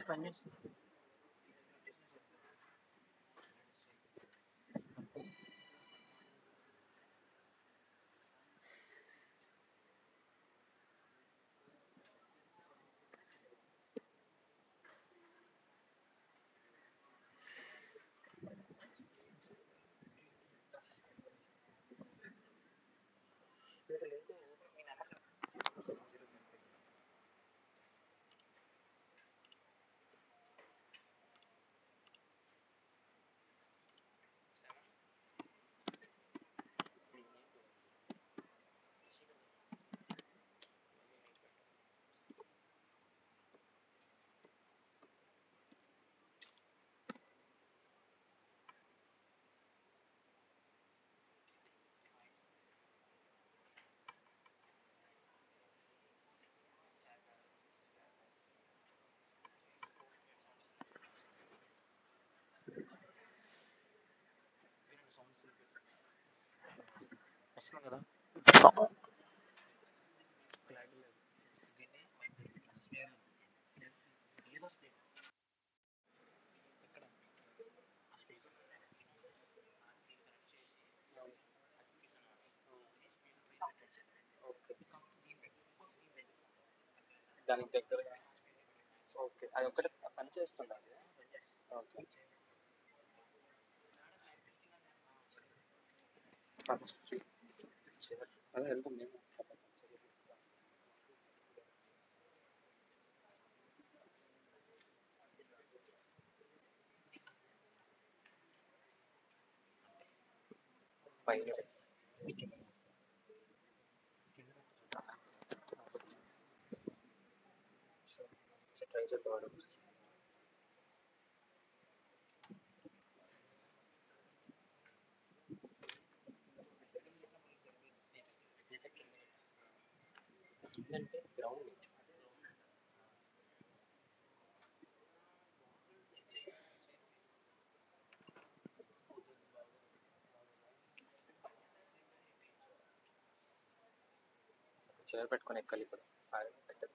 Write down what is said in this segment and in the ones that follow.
పని చేస్తుంది. వస్తుంది కదా. దానికి దగ్గరగా ఓకే, అది ఒకటి పని చేస్తుంది అది. ఓకే, అదే వెళ్తాం మేము. పైన ట్రై చేద్దాం. కిందంటే గ్రౌండ్ చైర్ పెట్టుకొని ఎక్కాలి ఇప్పుడు. పెట్టదు.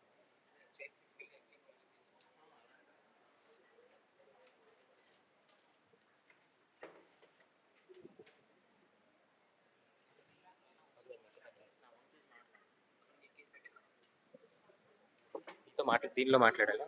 దీనిలో మాట్లాడాలా?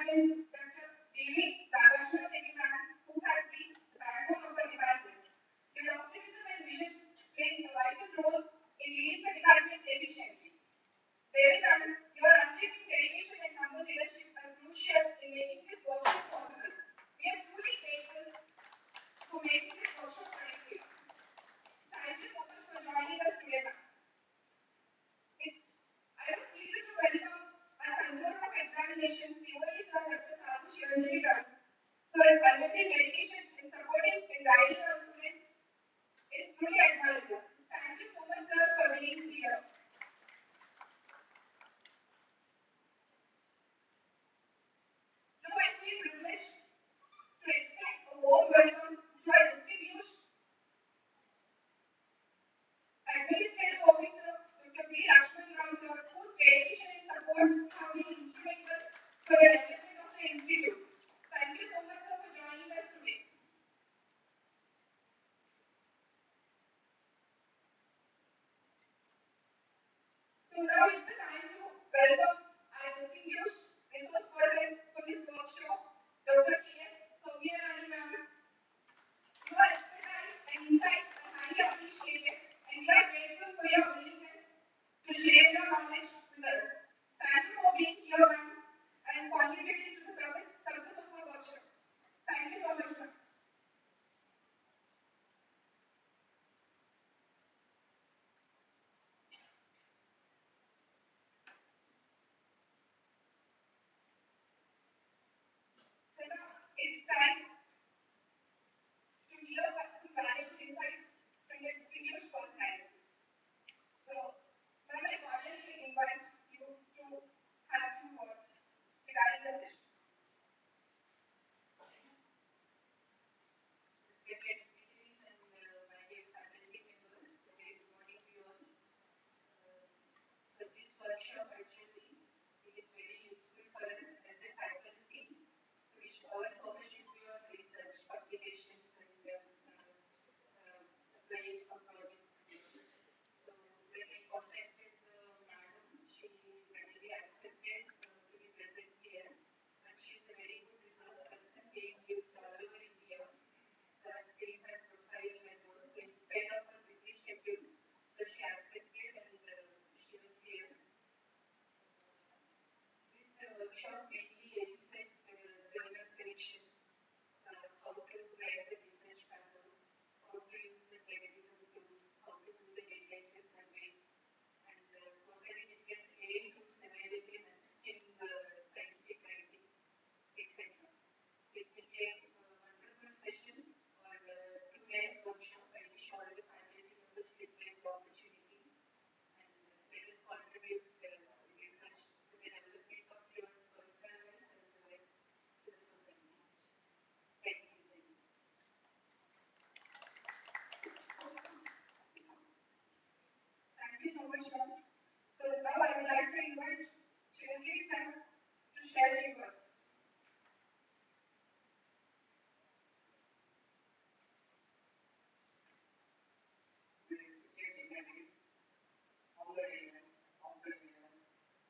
Dr. Devi Radhakrishnan Seniman, who has been the backbone of the department. Your optimism and vision play a vital role in leading the department efficiently. Therefore, your unwavering dedication and humble leadership are crucial in making this workshop possible. We are truly grateful for making this workshop productive. Thank you so much for joining us today, ma'am. I was pleased to welcome our controller of examinations, COE Sir Dr. Sadhu Chiranjeevi Garu, for his unlimited dedication in supporting and guiding our students is truly admirable. Thank you so much, sir, for being here. Now I feel privileged to extend a warm welcome to our distinguished Administrative Officer Dr. B. Lakshman Rao, sir, whose dedication and support have been instrumental for the development of the institute. Thank you so much, sir, for joining us today. So now is the time to welcome our distinguished resource person for this workshop, Dr. K.S. Soumyarani ma'am. Your expertise and insights are highly appreciated, and we are grateful for your willingness to share your knowledge with us. Thank you for being here, ma'am, and contributing to the success of our workshop. Thank you so much, ma'am. So now it's time to hear some valuable insights from the distinguished personalities. So, ma'am, I cordially invite you to have two words regarding the session. Respected dignitaries and my dear faculty members, a very good morning to you all. So this workshop actually it is very useful for us as a faculty. So our focus should be on research, publications, and applying for projects. So when I contacted madam, she readily accepted to be present here, and she is a very good resource person being used all over India. So I've seen her profile and work in spite of her busy schedule. So she accepted and she was here. This workshop mainly aims at journal selection, how to write the research papers, how to use the plagiarism tools, how to do the literature survey, and how very different AI tools available in assisting scientific writing, etc. So it will be a wonderful session or 2 days workshop. I wish all the faculty members to utilize the opportunity and let us contribute research to the development of your personal wealth as well as to the society. Thank you. Thank you so much, ma'am. So now I would like to invite Chiranjeevi sir to share his words. Respected dignitaries, honoraries, companions,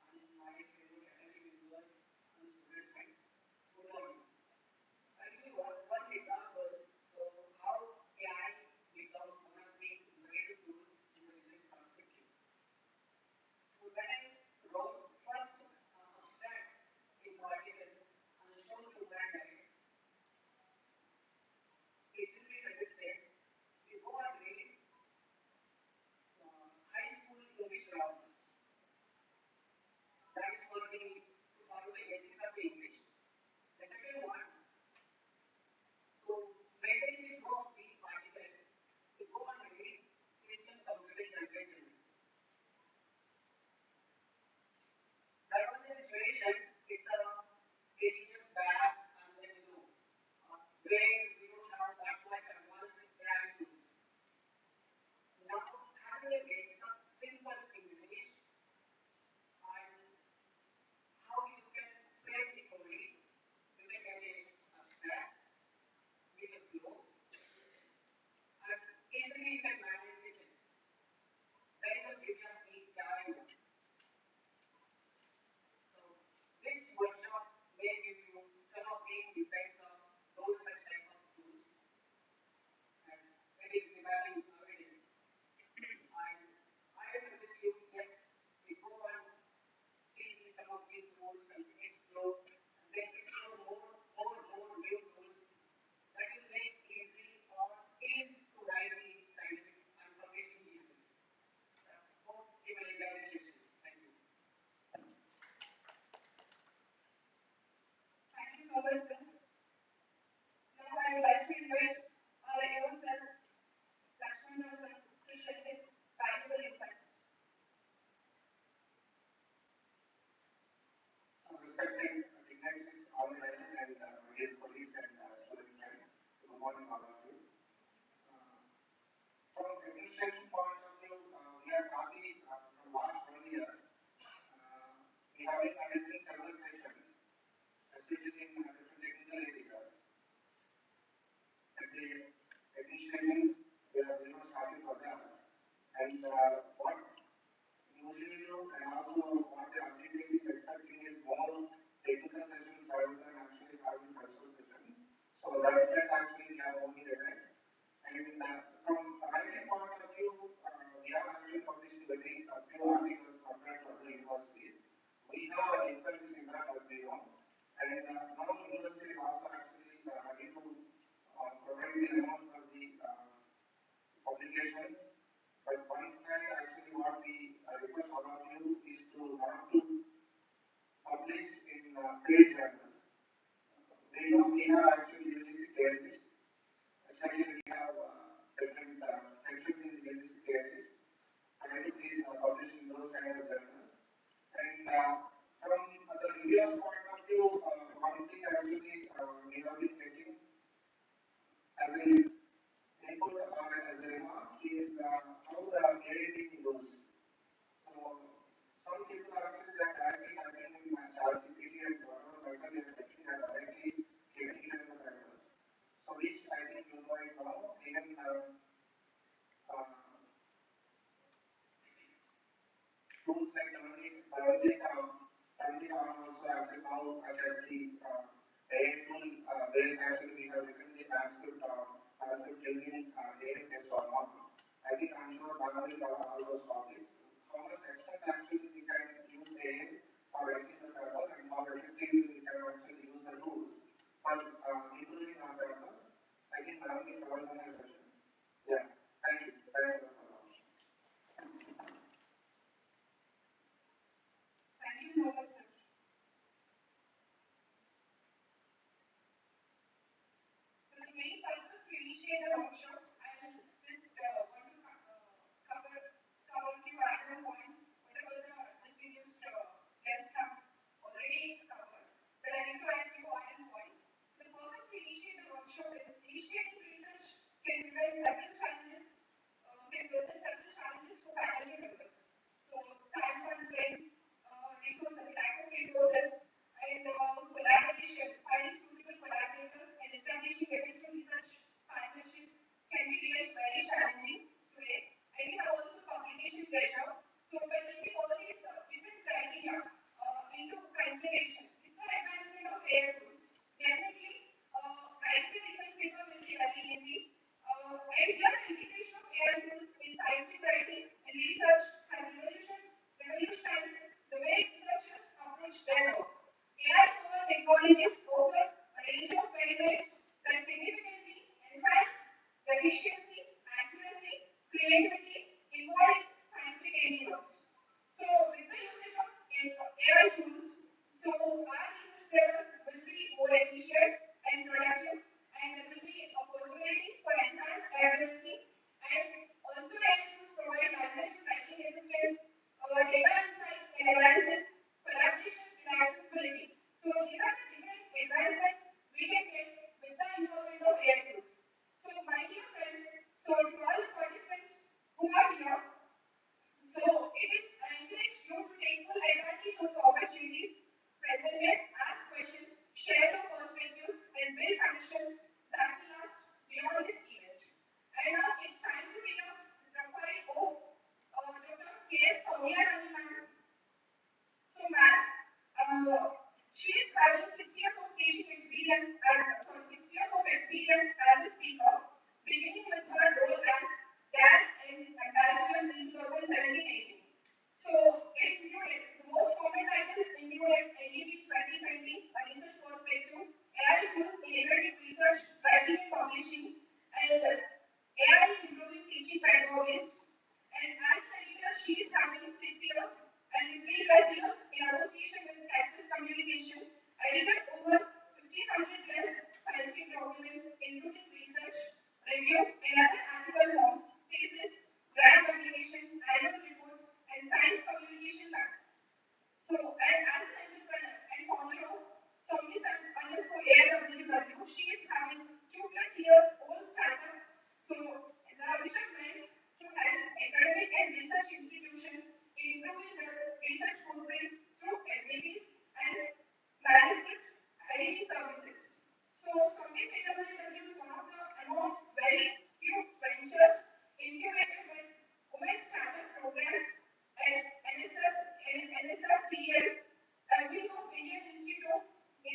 and my fellow academic members and student friends, good morning. I'll give you one example. So how AI become one of the major tools in the business perspective. So when I wrote first abstract in the article on the show to brand diet, it simply suggested you go and read high school English grammar. That is for the to follow the basics of the English. The second one, to maintain the flow of the article, to go and read Christian computer generation. That was the situation. It's around 8 years back. I'm especially in different technical areas. At the technician, they are starting for them. And what usually do, and also what they ultimately is expecting is more technical sessions rather than actually having personal sessions. So that actually we have only event. And from writing point of view, we have actually published very few articles compared to other universities. We have an expertise in that as we know. And now university is also actually ready to provide the amount of the publications. But one side, actually, what we request all of you is to want to publish in paid journals. We know we have actually UGC care list, especially we have different sections in the UGC care list. And I think these are published in those kind of journals. And from the reviewers' point of view, one thing actually we have been getting as a input or as a remark is how the editing goes. So some people are actually that directly typing in ChatGPT and whatever paper they are taking are directly getting it in the paper. So which I think you might know, even tools like Learning also actually now actually AI tool where actually we have written the transcript using AI based or not. I think I'm sure Bhavani will cover all those topics. How much extent actually we can use AI for writing the paper and how effectively we can actually use the tools for improving our paper. I think Bhavani will cover the session. Yeah, thank you. Thanks a lot. Thank you so much, sir. So the main purpose to initiate the workshop, I will just want to cover a few background points, whatever the distinguished guests have already covered. But I need to add few added points. So the purpose to initiate the workshop is initiating research can present several challenges for faculty members. So time constraints, resources, lack of resources, and collaboration, finding suitable collaborators and establishing effective research partnership can be really very challenging today. And we have also publication pressure. So by taking all these different criteria into consideration, with the advancement of AI tools, definitely writing a research paper will be very easy. And here the integration of AI tools in scientific writing and research has revolutionized the way researchers approach their work. AI-powered technologies offer a range of benefits that significantly enhance the efficiency, accuracy, creativity involved in scientific endeavors. So, with the usage of AI tools, so our research papers will be more efficient and productive, and there will be a possibility for enhanced accuracy. And also, AI tools provide language writing assistance, data insights and analysis, collaboration and accessibility. So these are the different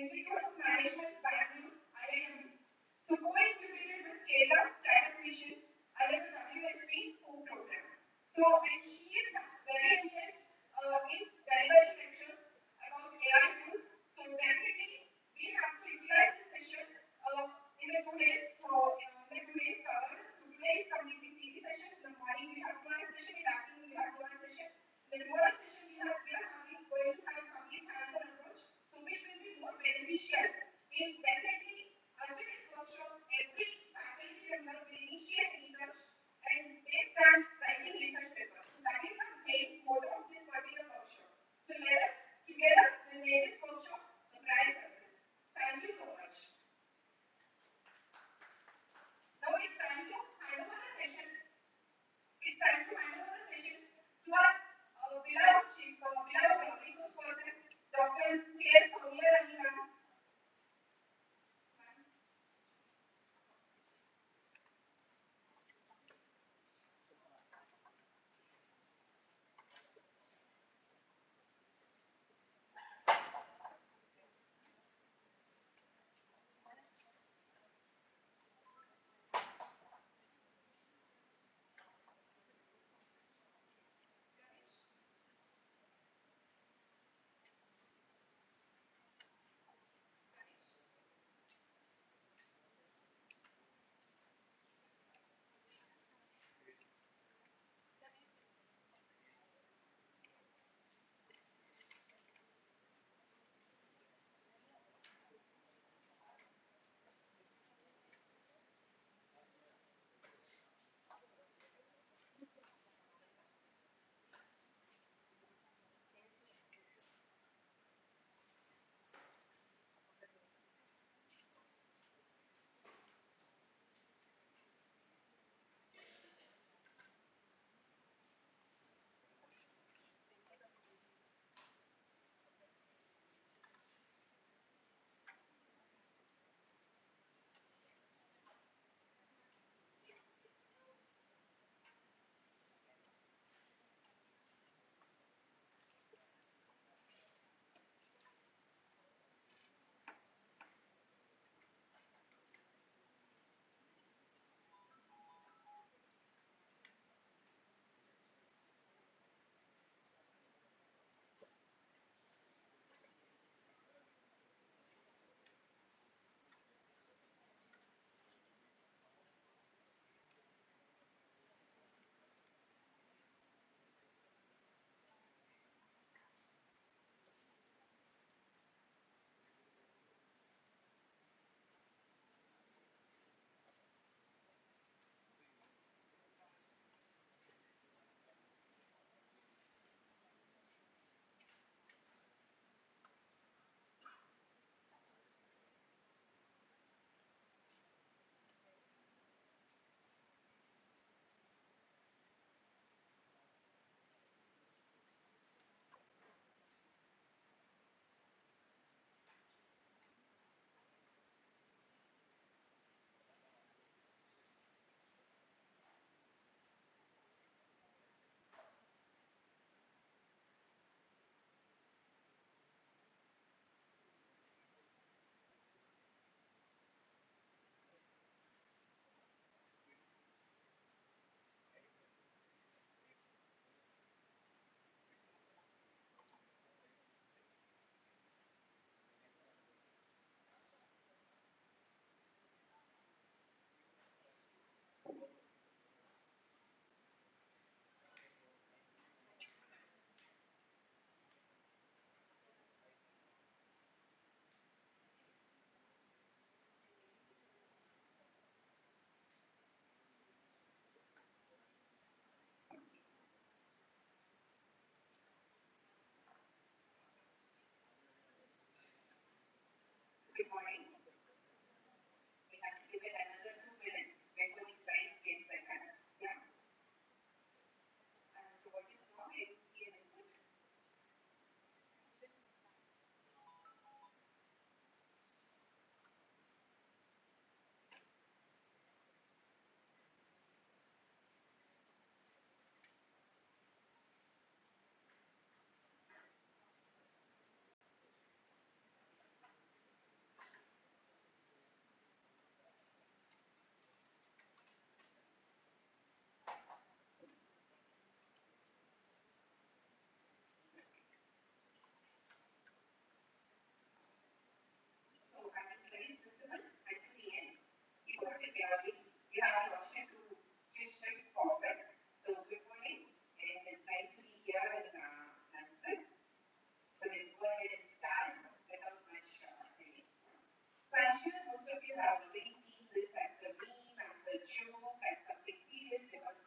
Institute of Management, Bangalore, IIM. So co-incubated with Kerala Startup Mission under the WSP program. So and she is very intent in delivering lectures about AI tools. So definitely we have to utilize this session in the 2 days. So in the 2 days cover. So today is completely theory session. In the morning we have one session. In the afternoon we have one session. The tomorrow session we are having going to have complete hands-on approach. So which will be more beneficial in definitely after this workshop every faculty member will initiate research and they start writing research papers. So that is the main motto of this particular workshop. So let us together will make this workshop a grand success. Thank you so much. Now it's time to hand over the session. It's time to hand over the session to our beloved chief, beloved resource person, Dr. K.S. Soumya Rani ma'am. Good morning. We have to give it another 2 minutes before the slide gets second. Yeah. So what is now? I will see an input. already seen this as a meme, as a joke, as something serious because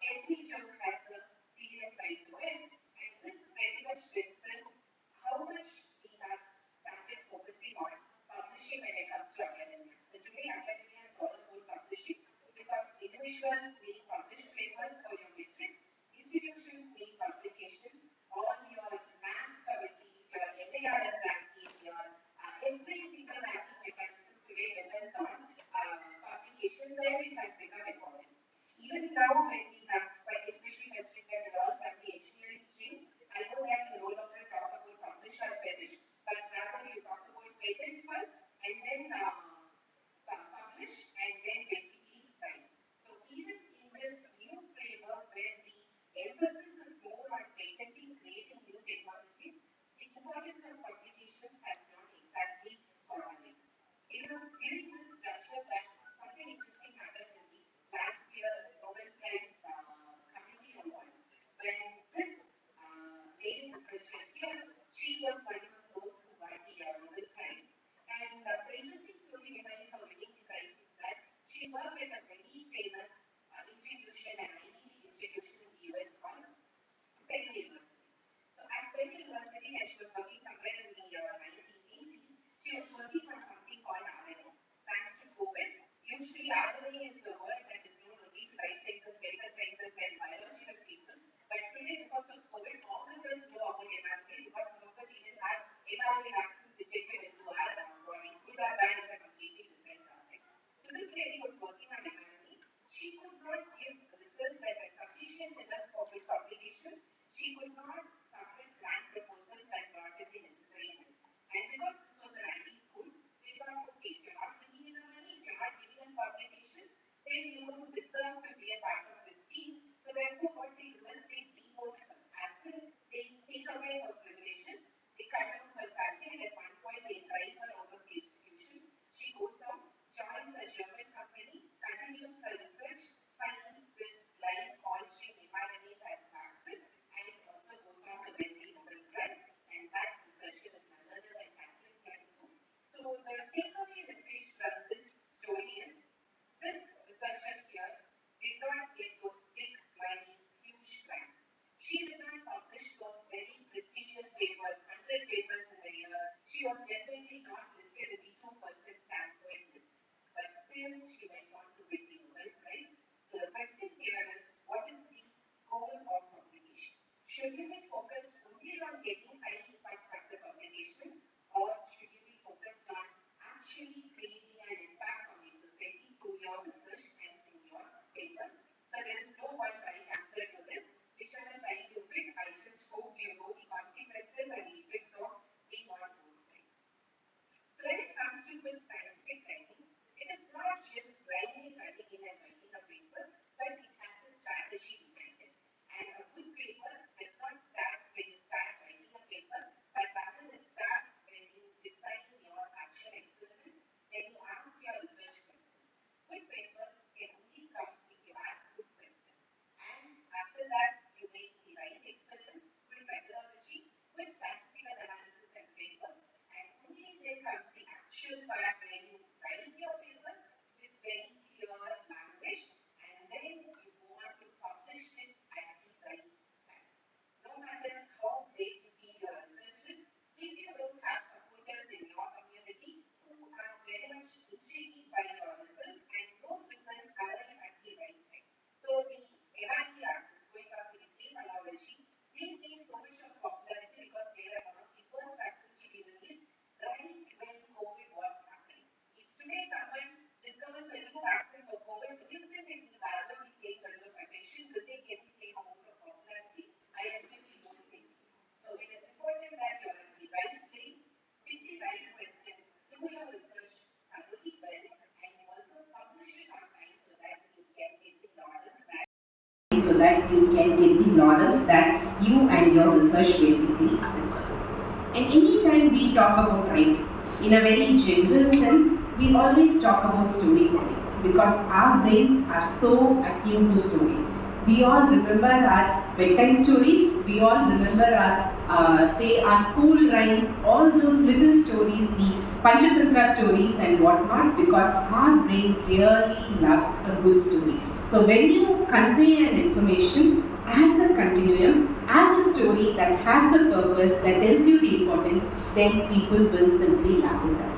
every joke has a serious side to it. And this very much discusses how much we have started focusing on publishing when it comes to academia. So today academia is all about publishing because individuals need published papers for your metric, institutions need publications, all your NAM committees, your NARM rankings, your every single ranking mechanism today depends on publications and it has become important. Even now when we have, especially considering that we all have the engineering streams, I know that you no longer talk about publish or perish, but rather you talk about patent first and then publish and then basically write. So even in this new framework where the emphasis is more on patenting, creating new technologies, the importance of publications has not exactly gone away. It was during this structure that something interesting happened in the last year Nobel Prize Committee Awards when this lady researcher here, she was one of those who got the Nobel Prize. And the interesting story behind her winning the prize is that she worked at a very famous institution, an Ivy League institution in the US called Penn University. So at Penn University, and she was working somewhere in the 1980s, she was working on something called RNA. Thanks to COVID, usually RNA is the word that is known only to life sciences, medical sciences, and biological people. But today, because of COVID, all of us know about mRNA because some of us even have mRNA vaccines injected into our bodies. Good or bad is a completely different topic. So this lady was working on mRNA. She could not give results that were sufficient enough for its publications. She could not submit grant proposals that brought in the necessary help. And because this was an IT school, they thought, okay, if you're not bringing in the money, if you're not giving us publications, then you don't deserve to be a part of this team. So therefore, what they do is they demote her. As in, they take away her privileges, they cut off her salary, and at one point they drive her out of the institution. She goes out, joins a German company, continues her research, finds this life-altering mRNAs as vaccine, and also goes on to win the Nobel Prize, and that researcher is none other than Kathleen Kennedy. So the takeaway message from this story is, this researcher here did not get those big money, huge grants. She did not publish those very prestigious papers, 100 papers in a year. She was definitely not listed in the 2% standpoint list. But still, she went on to win the Nobel Prize. So the question here is, what is the goal of publication? Should you be focused only on getting high impact factor publications, or should you be focused on actually creating an impact on the society through your research and through your papers? So there is no one right answer to this. Whichever side you pick, I just hope you know the consequences and the effects of being on both sides. So when it comes to good scientific writing, it is not just blindly writing in and writing a paper, but it has a strategy behind it. And a good paper does not start when you start writing a paper, but rather it starts when you design your action experiments, then you ask your research questions. Good papers can only come if you ask good questions. And after that, you make the right experiments, good methodology, good statistical analysis and papers, and only then comes the actual part where you write your papers with very clear language, and then you go on to publish it at the right time. No matter how great you feel your research is, if you don't have supporters in your community who are very much intrigued by your results, and those results arrive at the right time. So the MIT access, going back to the same analogy, they gained so much of popularity because they were one of the first access to be released right when COVID was happening. If today someone discovers a new vaccine for COVID, do you think it will garner the same level of attention? Will they get the same amount of popularity? I definitely don't think so. So it is important that you are in the right place, with the right question, do your research thoroughly well, and you also publish it on time so that you can get the laurels that you and your research basically deserve. And anytime we talk about writing, in a very general sense, we always talk about storytelling because our brains are so attuned to stories. We all remember our bedtime stories, we all remember our school rhymes, all those little stories, the Panchatantra stories and whatnot, because our brain really loves a good story. So when you convey an information as a continuum, as a story that has a purpose, that tells you the importance, then people will simply lap it up.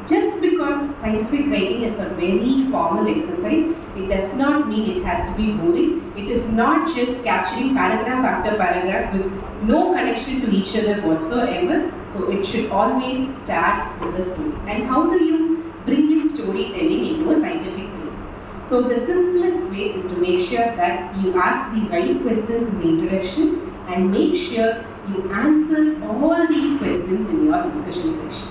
Just because scientific writing is a very formal exercise, it does not mean it has to be boring. It is not just capturing paragraph after paragraph with no connection to each other whatsoever. So it should always start with a story. And how do you bring in storytelling into a scientific way? So the simplest way is to make sure that you ask the right questions in the introduction and make sure you answer all these questions in your discussion section.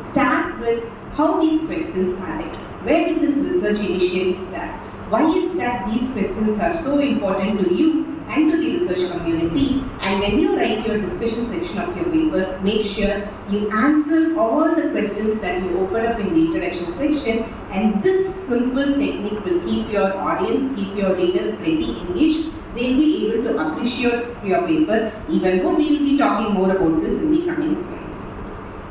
Start with how these questions are right. Where did this research initially start? Why is that these questions are so important to you and to the research community? And when you write your discussion section of your paper, make sure you answer all the questions that you open up in the introduction section, and this simple technique will keep your audience, keep your reader pretty engaged. They'll be able to appreciate your paper even more. We'll be talking more about this in the coming slides.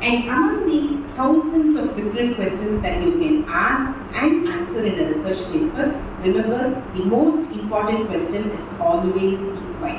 And among the thousands of different questions that you can ask and answer in a research paper, remember the most important question is always the why.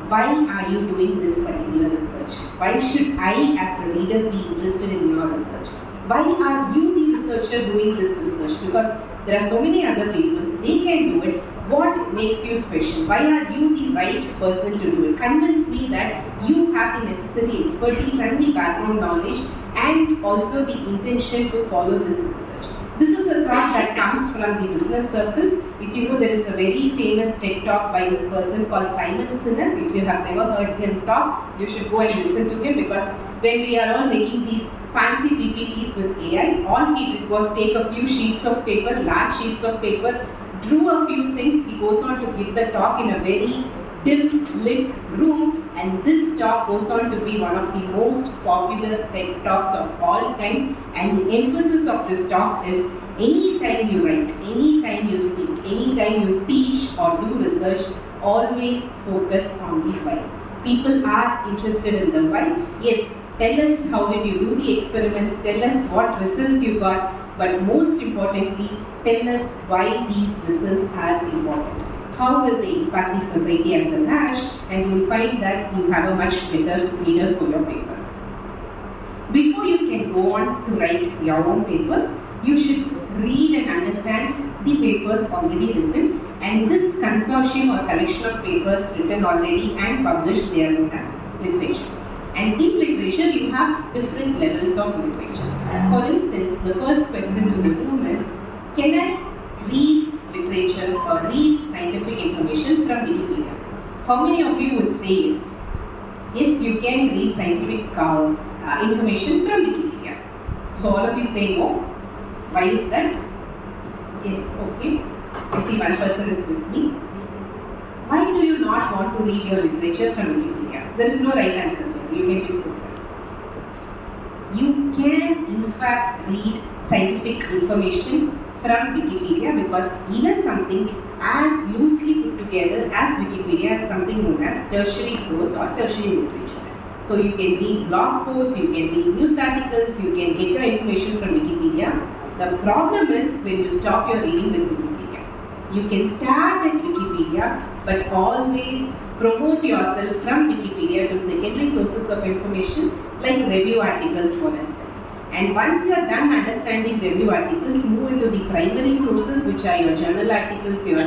Why are you doing this particular research? Why should I as a reader be interested in your research? Why are you the researcher doing this research? Because there are so many other people, they can do it. What makes you special? Why are you the right person to do it? Convince me that you have the necessary expertise and the background knowledge and also the intention to follow this research. This is a thought that comes from the business circles. If you know, there is a very famous TED talk by this person called Simon Sinek. If you have never heard him talk, you should go and listen to him, because when we are all making these fancy PPTs with AI, all he did was take a few sheets of paper, large sheets of paper, drew a few things. He goes on to give the talk in a very dim lit room, and this talk goes on to be one of the most popular TED talks of all time. And the emphasis of this talk is anytime you write, anytime you speak, anytime you teach or do research, always focus on the why. People are interested in the why. Yes, tell us how did you do the experiments, tell us what results you got, but most importantly, tell us why these results are important. How will they impact the society as a large, and you will find that you have a much better reader for your paper. Before you can go on to write your own papers, you should read and understand the papers already written, and this consortium or collection of papers written already and published, they are known as literature. And in literature, you have different levels of literature. For instance, the first question to the room is, can I read literature or read scientific information from Wikipedia? How many of you would say yes? Yes, you can read scientific information from Wikipedia. So all of you say no. Why is that? Yes, okay. I see one person is with me. Why do you not want to read your literature from Wikipedia? There is no right answer here. You can pick both sides. You can in fact read scientific information from Wikipedia, because even something as loosely put together as Wikipedia is something known as tertiary source or tertiary literature. So you can read blog posts, you can read news articles, you can get your information from Wikipedia. The problem is when you stop your reading with Wikipedia. You can start at Wikipedia, but always promote yourself from Wikipedia to secondary sources of information like review articles, for instance. And once you are done understanding review articles, move into the primary sources, which are your journal articles, your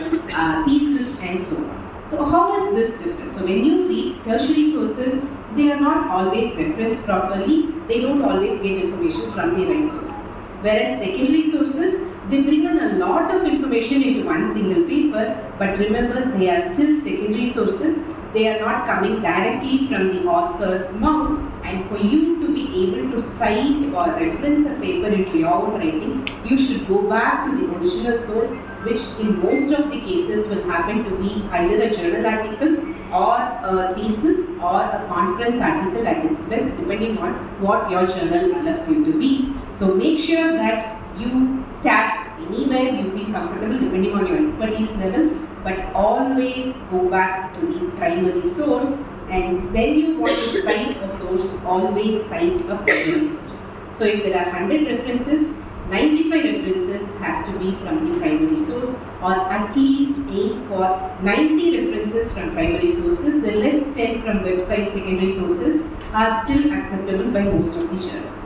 thesis, and so on. So how is this different? So when you read tertiary sources, they are not always referenced properly. They don't always get information from the right sources. Whereas secondary sources, they bring in a lot of information into one single paper, but remember, they are still secondary sources. They are not coming directly from the author's mouth, and for you to be able to cite or reference a paper into your own writing, you should go back to the original source, which in most of the cases will happen to be either a journal article or a thesis or a conference article at its best, depending on what your journal allows you to be. So make sure that you start anywhere you feel comfortable depending on your expertise level, but always go back to the primary source. And when you want to cite a source, always cite a primary source. So if there are 100 references, 95 references has to be from the primary source, or at least aim for 90 references from primary sources. The less 10 from website secondary sources are still acceptable by most of the journals.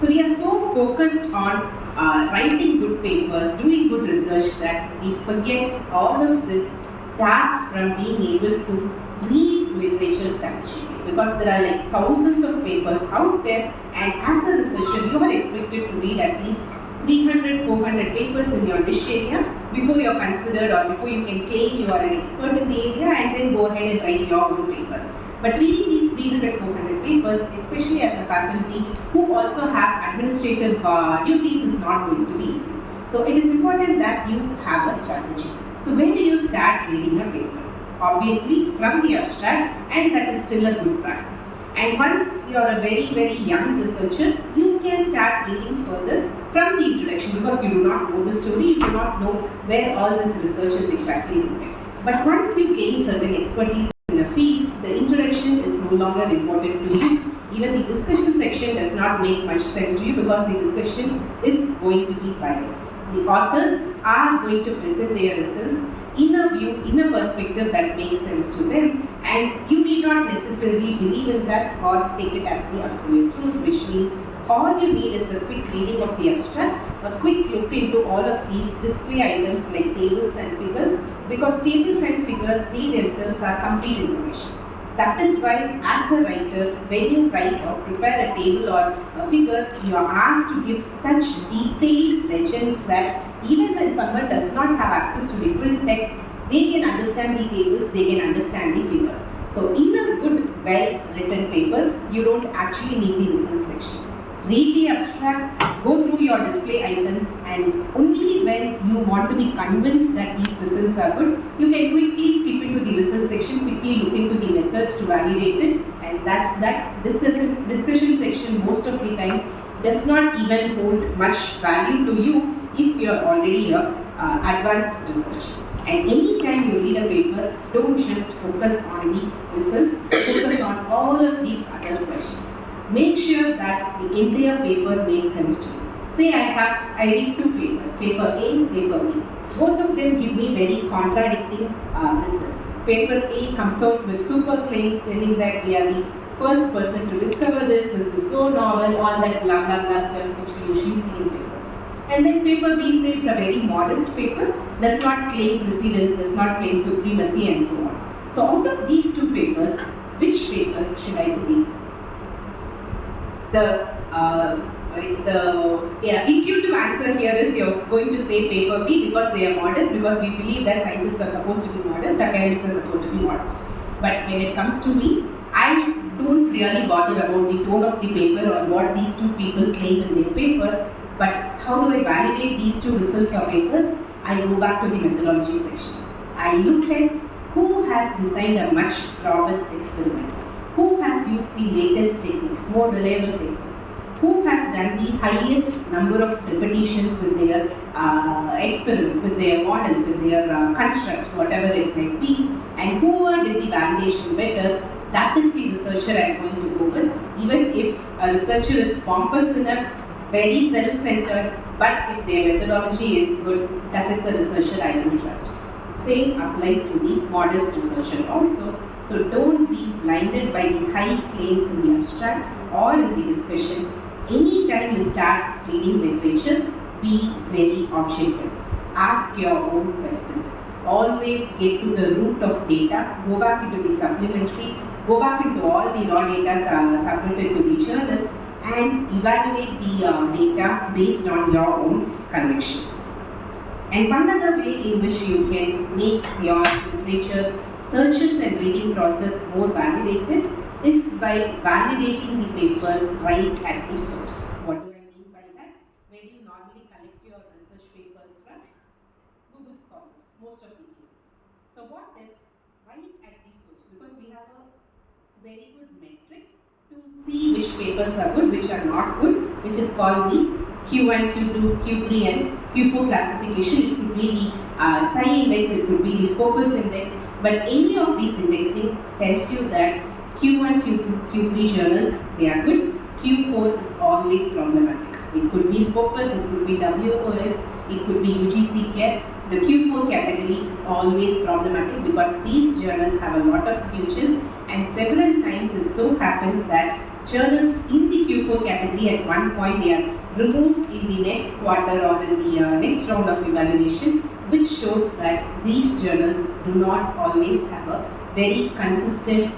So we are so focused on writing good papers, doing good research, that we forget all of this starts from being able to read literature strategically, because there are like thousands of papers out there, and as a researcher you are expected to read at least 300-400 papers in your niche area before you are considered, or before you can claim you are an expert in the area and then go ahead and write your own papers. But reading these 300-400 papers, especially as a faculty who also have administrative duties, is not going to be easy. So it is important that you have a strategy. So when do you start reading a paper? Obviously from the abstract, and that is still a good practice. And once you are a very young researcher, you can start reading further from the introduction, because you do not know the story, you do not know where all this research is exactly rooted. But once you gain certain expertise in a field, the introduction is no longer important to you. Even the discussion section does not make much sense to you, because the discussion is going to be biased. The authors are going to present their results in a view, in a perspective that makes sense to them, and you may not necessarily believe in that or take it as the absolute truth, which means all you need is a quick reading of the abstract, a quick look into all of these display items like tables and figures, because tables and figures, they themselves are complete information. That is why, as a writer, when you write or prepare a table or a figure, you are asked to give such detailed legends that even when someone does not have access to the full text, they can understand the tables, they can understand the figures. So in a good, well-written paper, you don't actually need the results section. Read the abstract, go through your display items, and only when you want to be convinced that these results are good, you can quickly skip into the results section, quickly look into the methods to validate it, and that's that. Discussion section most of the times does not even hold much value to you if you are already a advanced researcher. And anytime you read a paper, don't just focus on the results, focus on all of these other questions. Make sure that the entire paper makes sense to you. Say I read two papers, paper A, paper B. Both of them give me very contradicting results. Paper A comes out with super claims telling that we are the first person to discover this is so novel, all that blah blah blah stuff which we usually see in papers. And then paper B says it's a very modest paper, does not claim precedence, does not claim supremacy, and so on. So out of these two papers, which paper should I believe? The intuitive answer here is you're going to say paper B, because they are modest, because we believe that scientists are supposed to be modest, academics are supposed to be modest. But when it comes to me, I don't really bother about the tone of the paper or what these two people claim in their papers, but how do I validate these two results or papers? I go back to the methodology section. I look at who has designed a much robust experiment, who has used the latest techniques, more reliable techniques, who has done the highest number of repetitions with their experiments, with their models, with their constructs, whatever it might be, and whoever did the validation better, that is the researcher I am going to go with. Even if a researcher is pompous enough, very self-centered, but if their methodology is good, that is the researcher I will trust. Same applies to the modest researcher also. So don't be blinded by the high claims in the abstract or in the discussion. Anytime you start reading literature, be very objective. Ask your own questions. Always get to the root of data. Go back into the supplementary. Go back into all the raw data submitted to the journal and evaluate the data based on your own convictions. And one other way in which you can make your literature searches and reading process more validated is by validating the papers right at the source. What do I mean by that? Where do you normally collect your research papers from? Google Scholar, most of the cases. So what if right at the source, because we have a very good metric to see which papers are good, which are not good, which is called the Q1, Q2, Q3 and Q4 classification. It could be the Psi index, it could be the Scopus index, but any of these indexing tells you that Q1, Q2, Q3 journals, they are good. Q4 is always problematic. It could be Scopus, it could be WOS, it could be UGC Care. The Q4 category is always problematic because these journals have a lot of glitches, and several times it so happens that journals in the Q4 category at one point they are removed in the next quarter or in the next round of evaluation, which shows that these journals do not always have a very consistent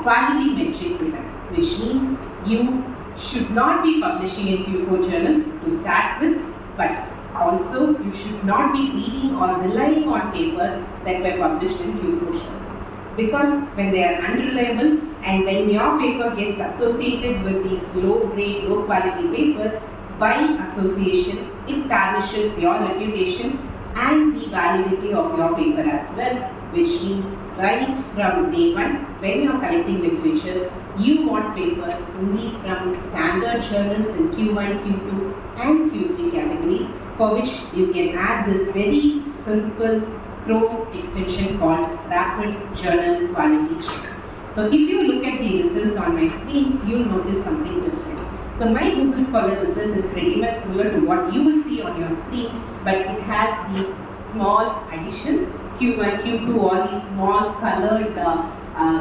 quality metric to them, which means you should not be publishing in Q4 journals to start with, but also you should not be reading or relying on papers that were published in Q4 journals, because when they are unreliable and when your paper gets associated with these low grade, low quality papers, by association it tarnishes your reputation and the validity of your paper as well, which means right from day one, when you are collecting literature, you want papers only from standard journals in Q1, Q2 and Q3 categories, for which you can add this very simple Chrome extension called Rapid Journal Quality Check. So if you look at the results on my screen, you'll notice something different. So my Google Scholar result is pretty much similar to what you will see on your screen, but it has these small additions, Q1, Q2, all these small colored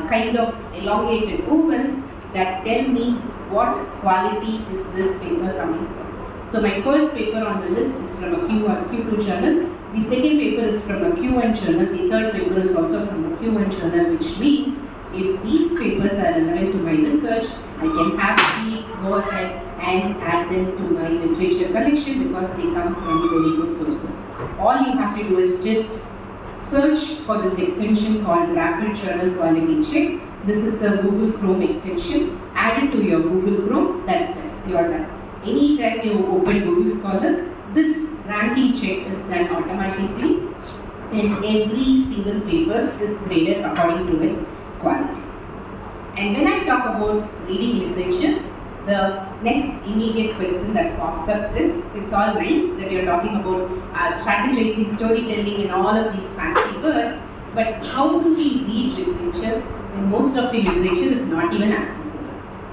kind of elongated ovals that tell me what quality is this paper coming from. So my first paper on the list is from a Q1, Q2 journal. The second paper is from a Q1 journal. The third paper is also from a Q1 journal, which means if these papers are relevant to my research, I can happily go ahead and add them to my literature collection because they come from very good sources. All you have to do is just search for this extension called Rapid Journal Quality Check. This is a Google Chrome extension. Add it to your Google Chrome. That's it. You are done. Anytime you open Google Scholar, this ranking check is done automatically, and every single paper is graded according to its quality. And when I talk about reading literature, the next immediate question that pops up is, it's all nice that you're talking about strategizing, storytelling and all of these fancy words, but how do we read literature when most of the literature is not even accessible?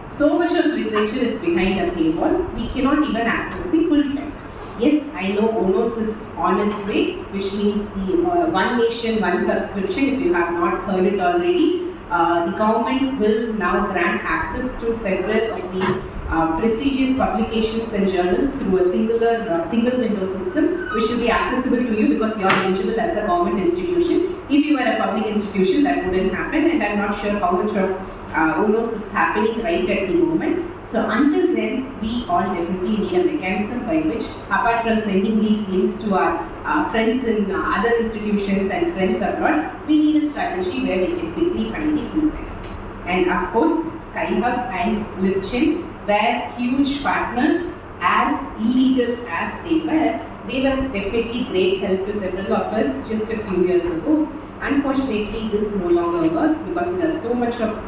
So much of literature is behind a paywall, we cannot even access the full text. Yes, I know ONOS is on its way, which means the One Nation, One Subscription, if you have not heard it already. The government will now grant access to several of these prestigious publications and journals through a single window system, which will be accessible to you because you are eligible as a government institution. If you are a public institution, that wouldn't happen, and I'm not sure how much of ONOS is happening right at the moment. So until then, we all definitely need a mechanism by which, apart from sending these links to our friends in other institutions and friends abroad, we need a strategy where we can quickly find the full text. And of course, Skyhub and Libsyn were huge partners. As illegal as they were definitely great help to several of us just a few years ago. Unfortunately, this no longer works because there are so much of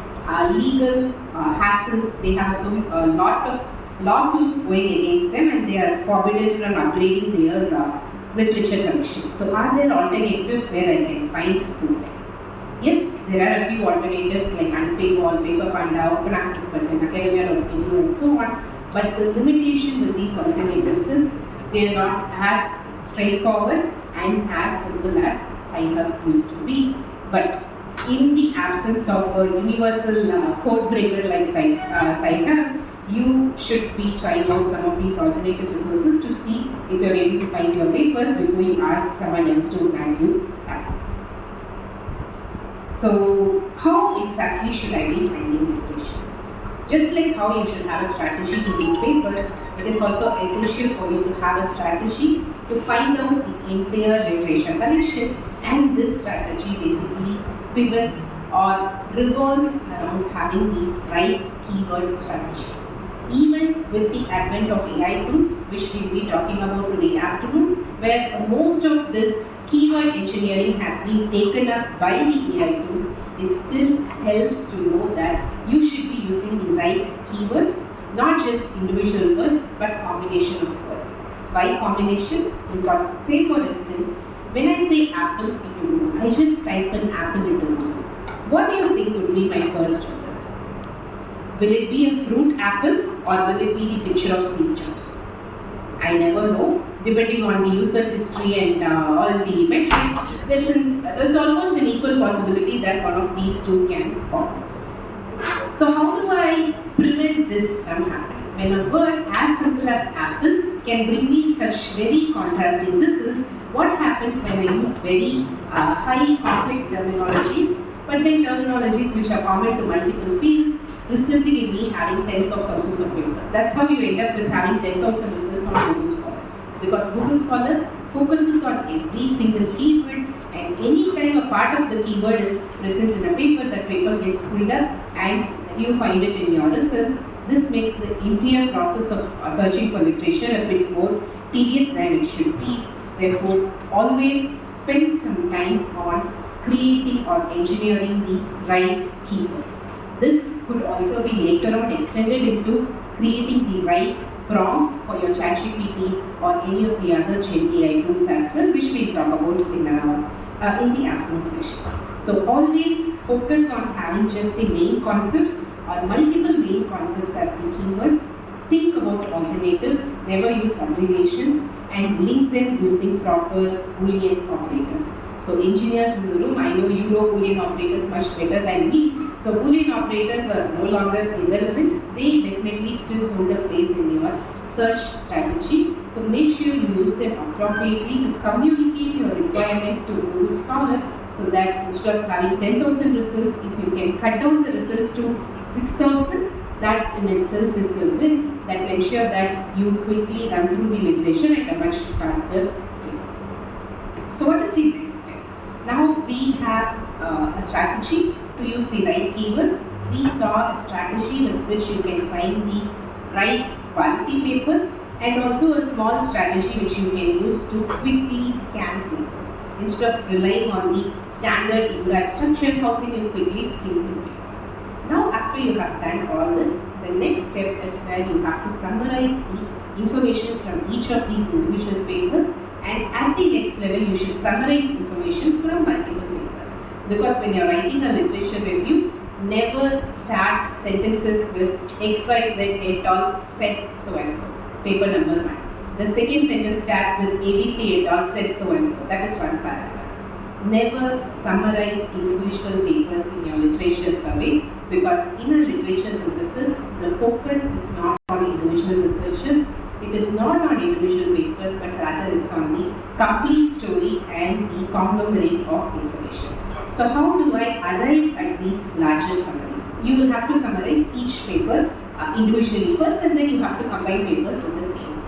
legal hassles. They have a lot of lawsuits going against them, and they are forbidden from upgrading their literature collection. So are there alternatives where I can find full text? Yes, there are a few alternatives like Unpaywall, Paper Panda, Open Access Button, Academia.edu and so on. But the limitation with these alternatives is they are not as straightforward and as simple as Skyhub used to be. But in the absence of a universal code breaker like Skyhub, you should be trying out some of these alternative resources to see if you are able to find your papers before you ask someone else to grant you access. So, how exactly should I be finding literature? Just like how you should have a strategy to read papers, it is also essential for you to have a strategy to find out the entire literature collection, and this strategy basically pivots or revolves around having the right keyword strategy. Even with the advent of AI tools, which we will be talking about today afternoon, where most of this keyword engineering has been taken up by the AI tools, it still helps to know that you should be using the right keywords, not just individual words, but combination of words. Why combination? Because say for instance, when I say apple into Google, I just type in apple into Google. What do you think would be my first result? Will it be a fruit apple? or will it be the picture of Steve Jobs? I never know. Depending on the user history and all the metrics, there's almost an equal possibility that one of these two can pop. So how do I prevent this from happening? When a word as simple as apple can bring me such very contrasting results, what happens when I use very high complex terminologies, but then terminologies which are common to multiple fields, resulting in me having tens of thousands of papers. That's how you end up with having 10,000 results on Google Scholar. Because Google Scholar focuses on every single keyword, and any time a part of the keyword is present in a paper, that paper gets pulled up and you find it in your results. This makes the entire process of searching for literature a bit more tedious than it should be. Therefore, always spend some time on creating or engineering the right keywords. This could also be later on extended into creating the right prompts for your ChatGPT or any of the other Gen AI tools as well, which we'll talk about in the afternoon session. So always focus on having just the main concepts or multiple main concepts as the keywords. Think about alternatives, never use abbreviations, and link them using proper Boolean operators. So engineers in the room, I know you know Boolean operators much better than me. So Boolean operators are no longer irrelevant. They definitely still hold a place in your search strategy. So make sure you use them appropriately to communicate your requirement to Google Scholar, so that instead of having 10,000 results, if you can cut down the results to 6,000, that in itself is a win that will ensure that you quickly run through the literature at a much faster pace. So what is the next step? Now we have a strategy to use the right keywords. We saw a strategy with which you can find the right quality papers, and also a small strategy which you can use to quickly scan papers. Instead of relying on the standard EURAD structure, how can you quickly skim through papers? Now after you have done all this, the next step is where you have to summarize the information from each of these individual papers, and at the next level you should summarize information from multiple papers. Because when you are writing a literature review, never start sentences with XYZ et al. Said so and so, paper number 1. The second sentence starts with ABC et al. Said so and so, that is one paragraph. Never summarize individual papers in your literature survey, because in a literature synthesis, the focus is not on individual researchers, it is not on individual papers, but rather it's on the complete story and the conglomerate of information. So how do I arrive at these larger summaries? You will have to summarize each paper individually first, and then you have to combine papers with the same.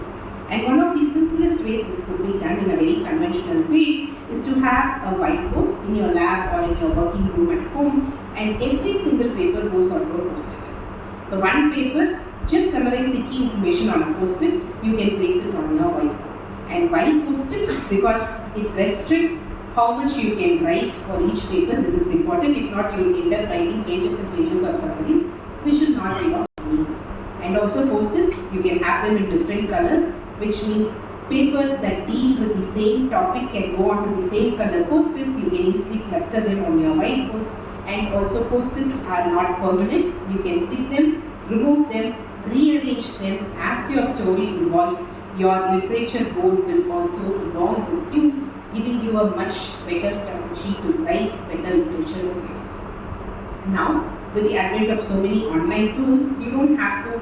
And one of the simplest ways this could be done in a very conventional way is to have a whiteboard in your lab or in your working room at home, and every single paper goes onto a post-it. So one paper, just summarize the key information on a post-it, you can place it on your whiteboard. And why post-it? Because it restricts how much you can write for each paper. This is important, if not you will end up writing pages and pages of summaries, which will not be of any use. And also post-its, you can have them in different colors, which means papers that deal with the same topic can go onto the same color post-its. You can easily cluster them on your whiteboards. And also post-its are not permanent. You can stick them, remove them, rearrange them as your story evolves. Your literature board will also evolve with you, giving you a much better strategy to write better literature reviews. Now, with the advent of so many online tools, you don't have to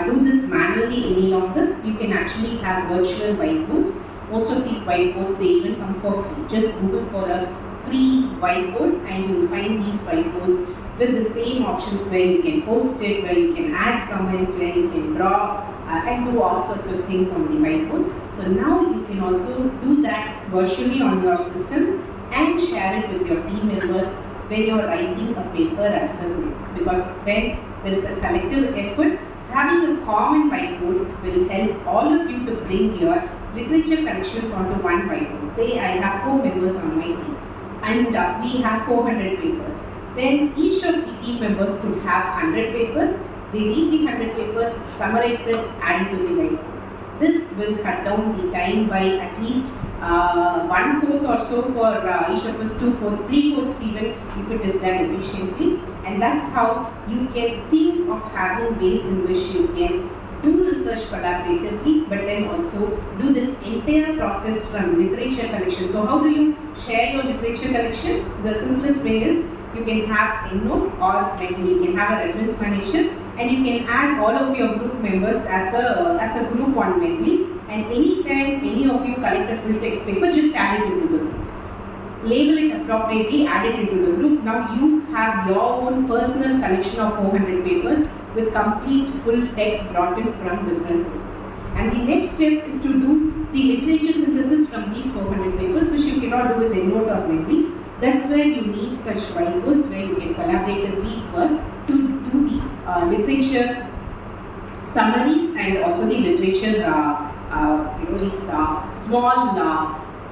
do this manually any longer. You can actually have virtual whiteboards. Most of these whiteboards, they even come for free. Just Google for a free whiteboard and you will find these whiteboards with the same options where you can post it, where you can add comments, where you can draw and do all sorts of things on the whiteboard. So now you can also do that virtually on your systems and share it with your team members when you are writing a paper as a group. Because when there is a collective effort, having a common whiteboard will help all of you to bring your literature connections onto one whiteboard. Say I have 4 members on my team and we have 400 papers. Then each of the team members could have 100 papers. They read the 100 papers, summarize it, add it to the whiteboard. This will cut down the time by at least 1/4 or so for each of us, 2/4, 3/4 even if it is done efficiently. And that's how you can think of having ways in which you can do research collaboratively, but then also do this entire process from literature collection. So how do you share your literature collection? The simplest way is you can have EndNote, or you can have a reference manager, and you can add all of your group members as a group on Mendeley, and anytime any of you collect a full text paper, just add it into the group. Label it appropriately, add it into the group. Now you have your own personal collection of 400 papers with complete full text brought in from different sources. And the next step is to do the literature synthesis from these 400 papers, which you cannot do with EndNote or Mendeley. That's where you need such whiteboards where you can collaboratively work to do the literature summaries and also the literature, these small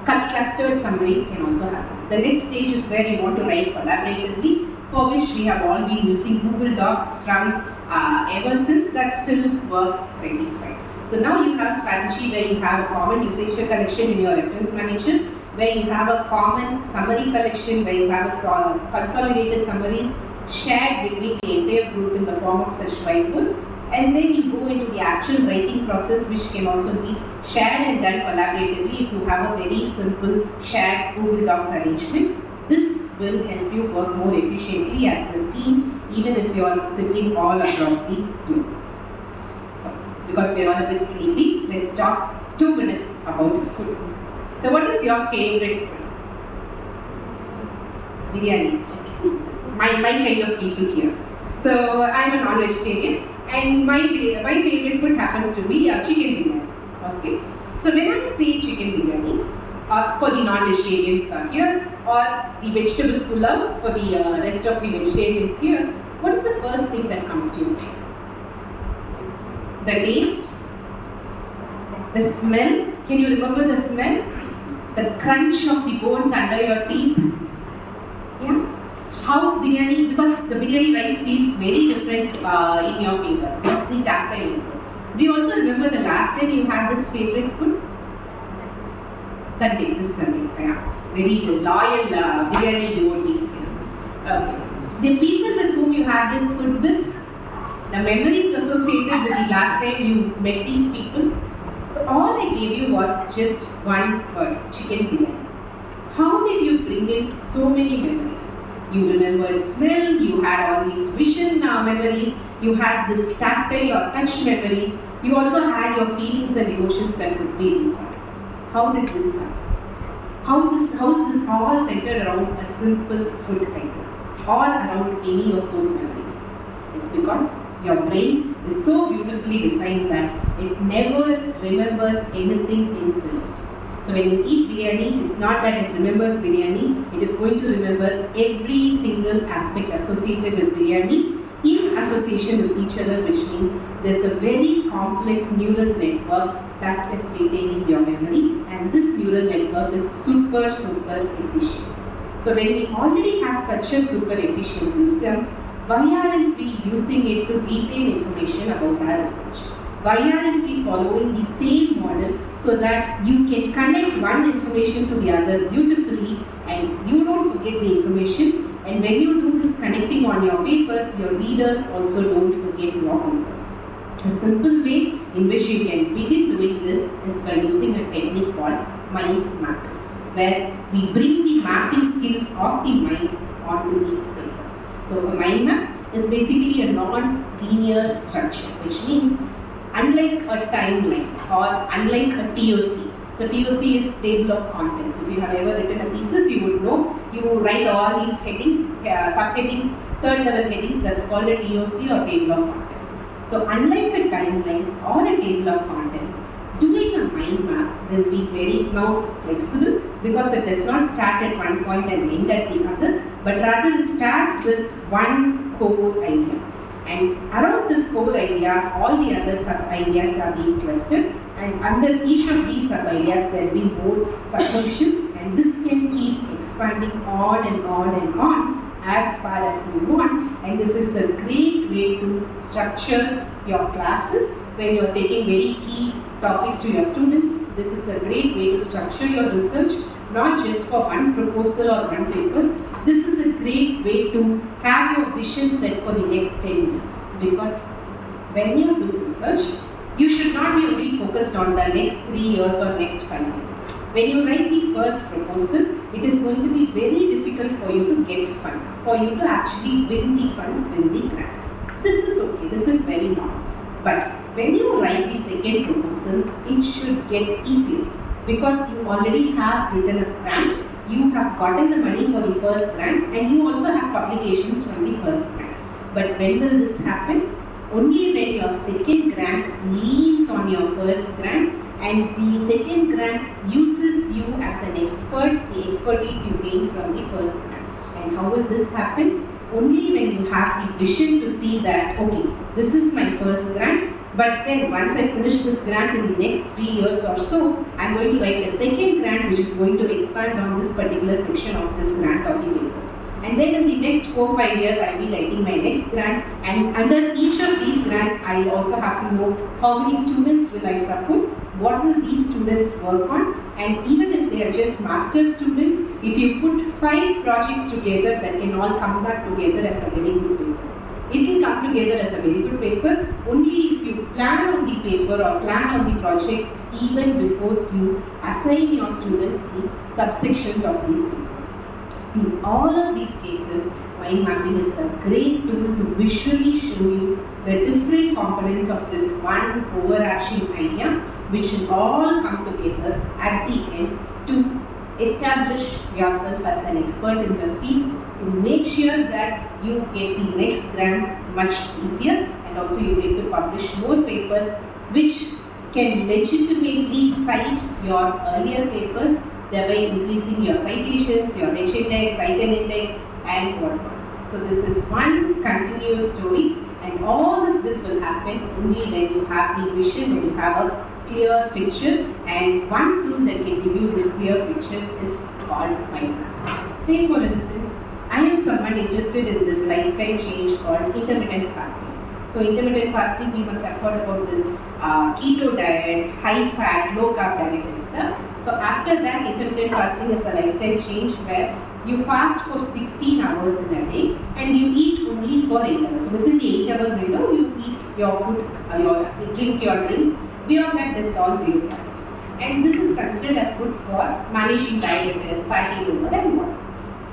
clustered summaries can also happen. The next stage is where you want to write collaboratively, for which we have all been using Google Docs from ever since. That still works pretty fine. So now you have a strategy where you have a common literature collection in your reference manager, where you have a common summary collection, where you have a consolidated summaries shared between the entire group in the form of such whiteboards, and then you go into the actual writing process, which can also be shared and done collaboratively if you have a very simple shared Google Docs arrangement. This will help you work more efficiently as a team, even if you are sitting all across the group. So, because we are all a bit sleepy, let's talk 2 minutes about food. So what is your favorite food? Biryani. My kind of people here. So I'm a non-vegetarian, and my favorite food happens to be chicken biryani. Okay. So when I say chicken biryani, for the non-vegetarians here, or the vegetable pulao for the rest of the vegetarians here, what is the first thing that comes to your mind? The taste, the smell. Can you remember the smell? The crunch of the bones under your teeth. Yeah. How biryani, because the biryani rice feels very different in your fingers. That's the tactile input. Do you also remember the last time you had this favorite food? This Sunday. Yeah. Very loyal biryani devotees here. Okay. The people with whom you had this food with, the memories associated with the last time you met these people. So all I gave you was just one word, chicken biryani. How did you bring in so many memories? You remembered smell, you had all these vision memories, you had this tactile or touch memories, you also had your feelings and emotions that could be recalled. How did this happen? How is this all centered around a simple food item, all around any of those memories? It's because your brain is so beautifully designed that it never remembers anything in silos. So when you eat biryani, it's not that it remembers biryani, it is going to remember every single aspect associated with biryani in association with each other, which means there's a very complex neural network that is maintaining your memory, and this neural network is super efficient. So when we already have such a super efficient system, why aren't we using it to retain information about our research? Why aren't we following the same model so that you can connect one information to the other beautifully and you don't forget the information, and when you do this connecting on your paper, your readers also don't forget your papers. A simple way in which you can begin doing this is by using a technique called mind mapping, where we bring the mapping skills of the mind onto the paper. So a mind map is basically a non-linear structure, which means unlike a timeline or unlike a TOC. So TOC is table of contents. If you have ever written a thesis, you would know you write all these headings, subheadings, third level headings, that's called a TOC or table of contents. So unlike a timeline or a table of contents, doing a mind map will be very now flexible because it does not start at one point and end at the other, but rather it starts with one core idea. And around this core idea, all the other sub-ideas are being clustered, and under each of these sub-ideas there will be more sub-functions, and this can keep expanding on and on and on as far as you want. And this is a great way to structure your classes when you are taking very key topics to your students. This is a great way to structure your research not just for one proposal or one paper. This is a great way to have your vision set for the next 10 years. Because when you do research, you should not be only focused on the next 3 years or next 5 years. When you write the first proposal, it is going to be very difficult for you to get funds, for you to actually win the funds, win the grant. This is okay, this is very normal. But when you write the second proposal, it should get easier because you already have written a grant, you have gotten the money for the first grant, and you also have publications from the first grant. But when will this happen? Only when your second grant leans on your first grant and the second grant uses you as an expert, the expertise you gained from the first grant. And how will this happen? Only when you have the vision to see that, okay, this is my first grant, but then once I finish this grant in the next 3 years or so, I'm going to write a second grant which is going to expand on this particular section of this grant or the paper. And then in the next 4-5 years, I'll be writing my next grant, and under each of these grants, I also have to know how many students will I support, what will these students work on, and even if they are just master students, if you put 5 projects together, that can all come back together as a very good paper. It will come together as a very good paper only if you plan on the paper or plan on the project even before you assign your students the subsections of these papers. In all of these cases, mind mapping is a great tool to visually show you the different components of this one overarching idea, which will all come together at the end to establish yourself as an expert in the field, to make sure that you get the next grants much easier, and also you get to publish more papers which can legitimately cite your earlier papers, thereby increasing your citations, your H-index, Cited index, and whatnot. So this is one continued story, and all of this will happen only when you have the vision, when you have a clear picture, and one tool that can give you this clear picture is called mind maps. Say for instance, I am someone interested in this lifestyle change called intermittent fasting. So intermittent fasting, we must have heard about this keto diet, high fat, low carb diet and stuff. So after that, intermittent fasting is a lifestyle change where you fast for 16 hours in a day and you eat only for 8 hours. So within the 8-hour window, you eat your food, you drink your drinks. Beyond that, this is all 0 calories. And this is considered as good for managing diabetes, fatty liver and more.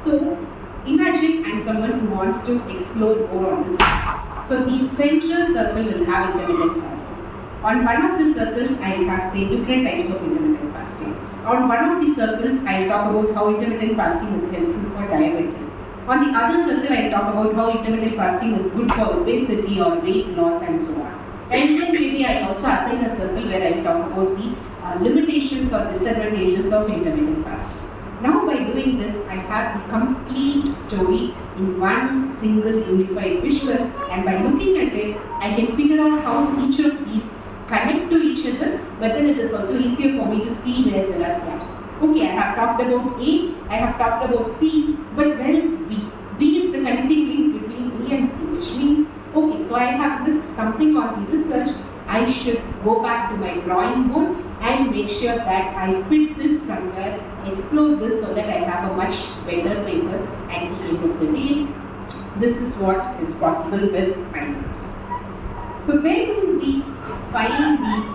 So imagine I'm someone who wants to explore more on this topic. So the central circle will have intermittent fasting. On one of the circles, I have say different types of intermittent fasting. On one of the circles, I talk about how intermittent fasting is helpful for diabetes. On the other circle, I talk about how intermittent fasting is good for obesity or weight loss and so on. And then maybe I also assign a circle where I talk about the limitations or disadvantages of intermittent fasting. Now by doing this, I have the complete story in one single unified visual, and by looking at it, I can figure out how each of these connect to each other, but then it is also easier for me to see where there are gaps. Okay, I have talked about A, I have talked about C, but where is B? B is the connecting link between A and C, which means, okay, so I have missed something on the research, I should go back to my drawing board and make sure that I fit this somewhere, explore this so that I have a much better paper at the end of the day. This is what is possible with mind maps. So where do we find these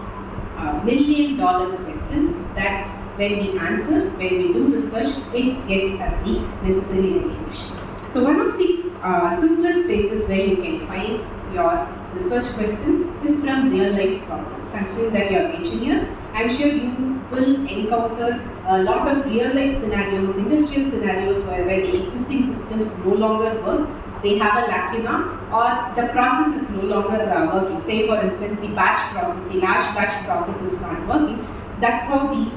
$1 million questions that when we answer, when we do research, it gets us the necessary recognition? So one of the simplest places where you can find your research questions is from real life problems. Considering that you are engineers, I'm sure you will encounter a lot of real life scenarios, industrial scenarios where the existing systems no longer work, they have a lacuna, or the process is no longer working. Say for instance, the batch process, the large batch process is not working. That's how the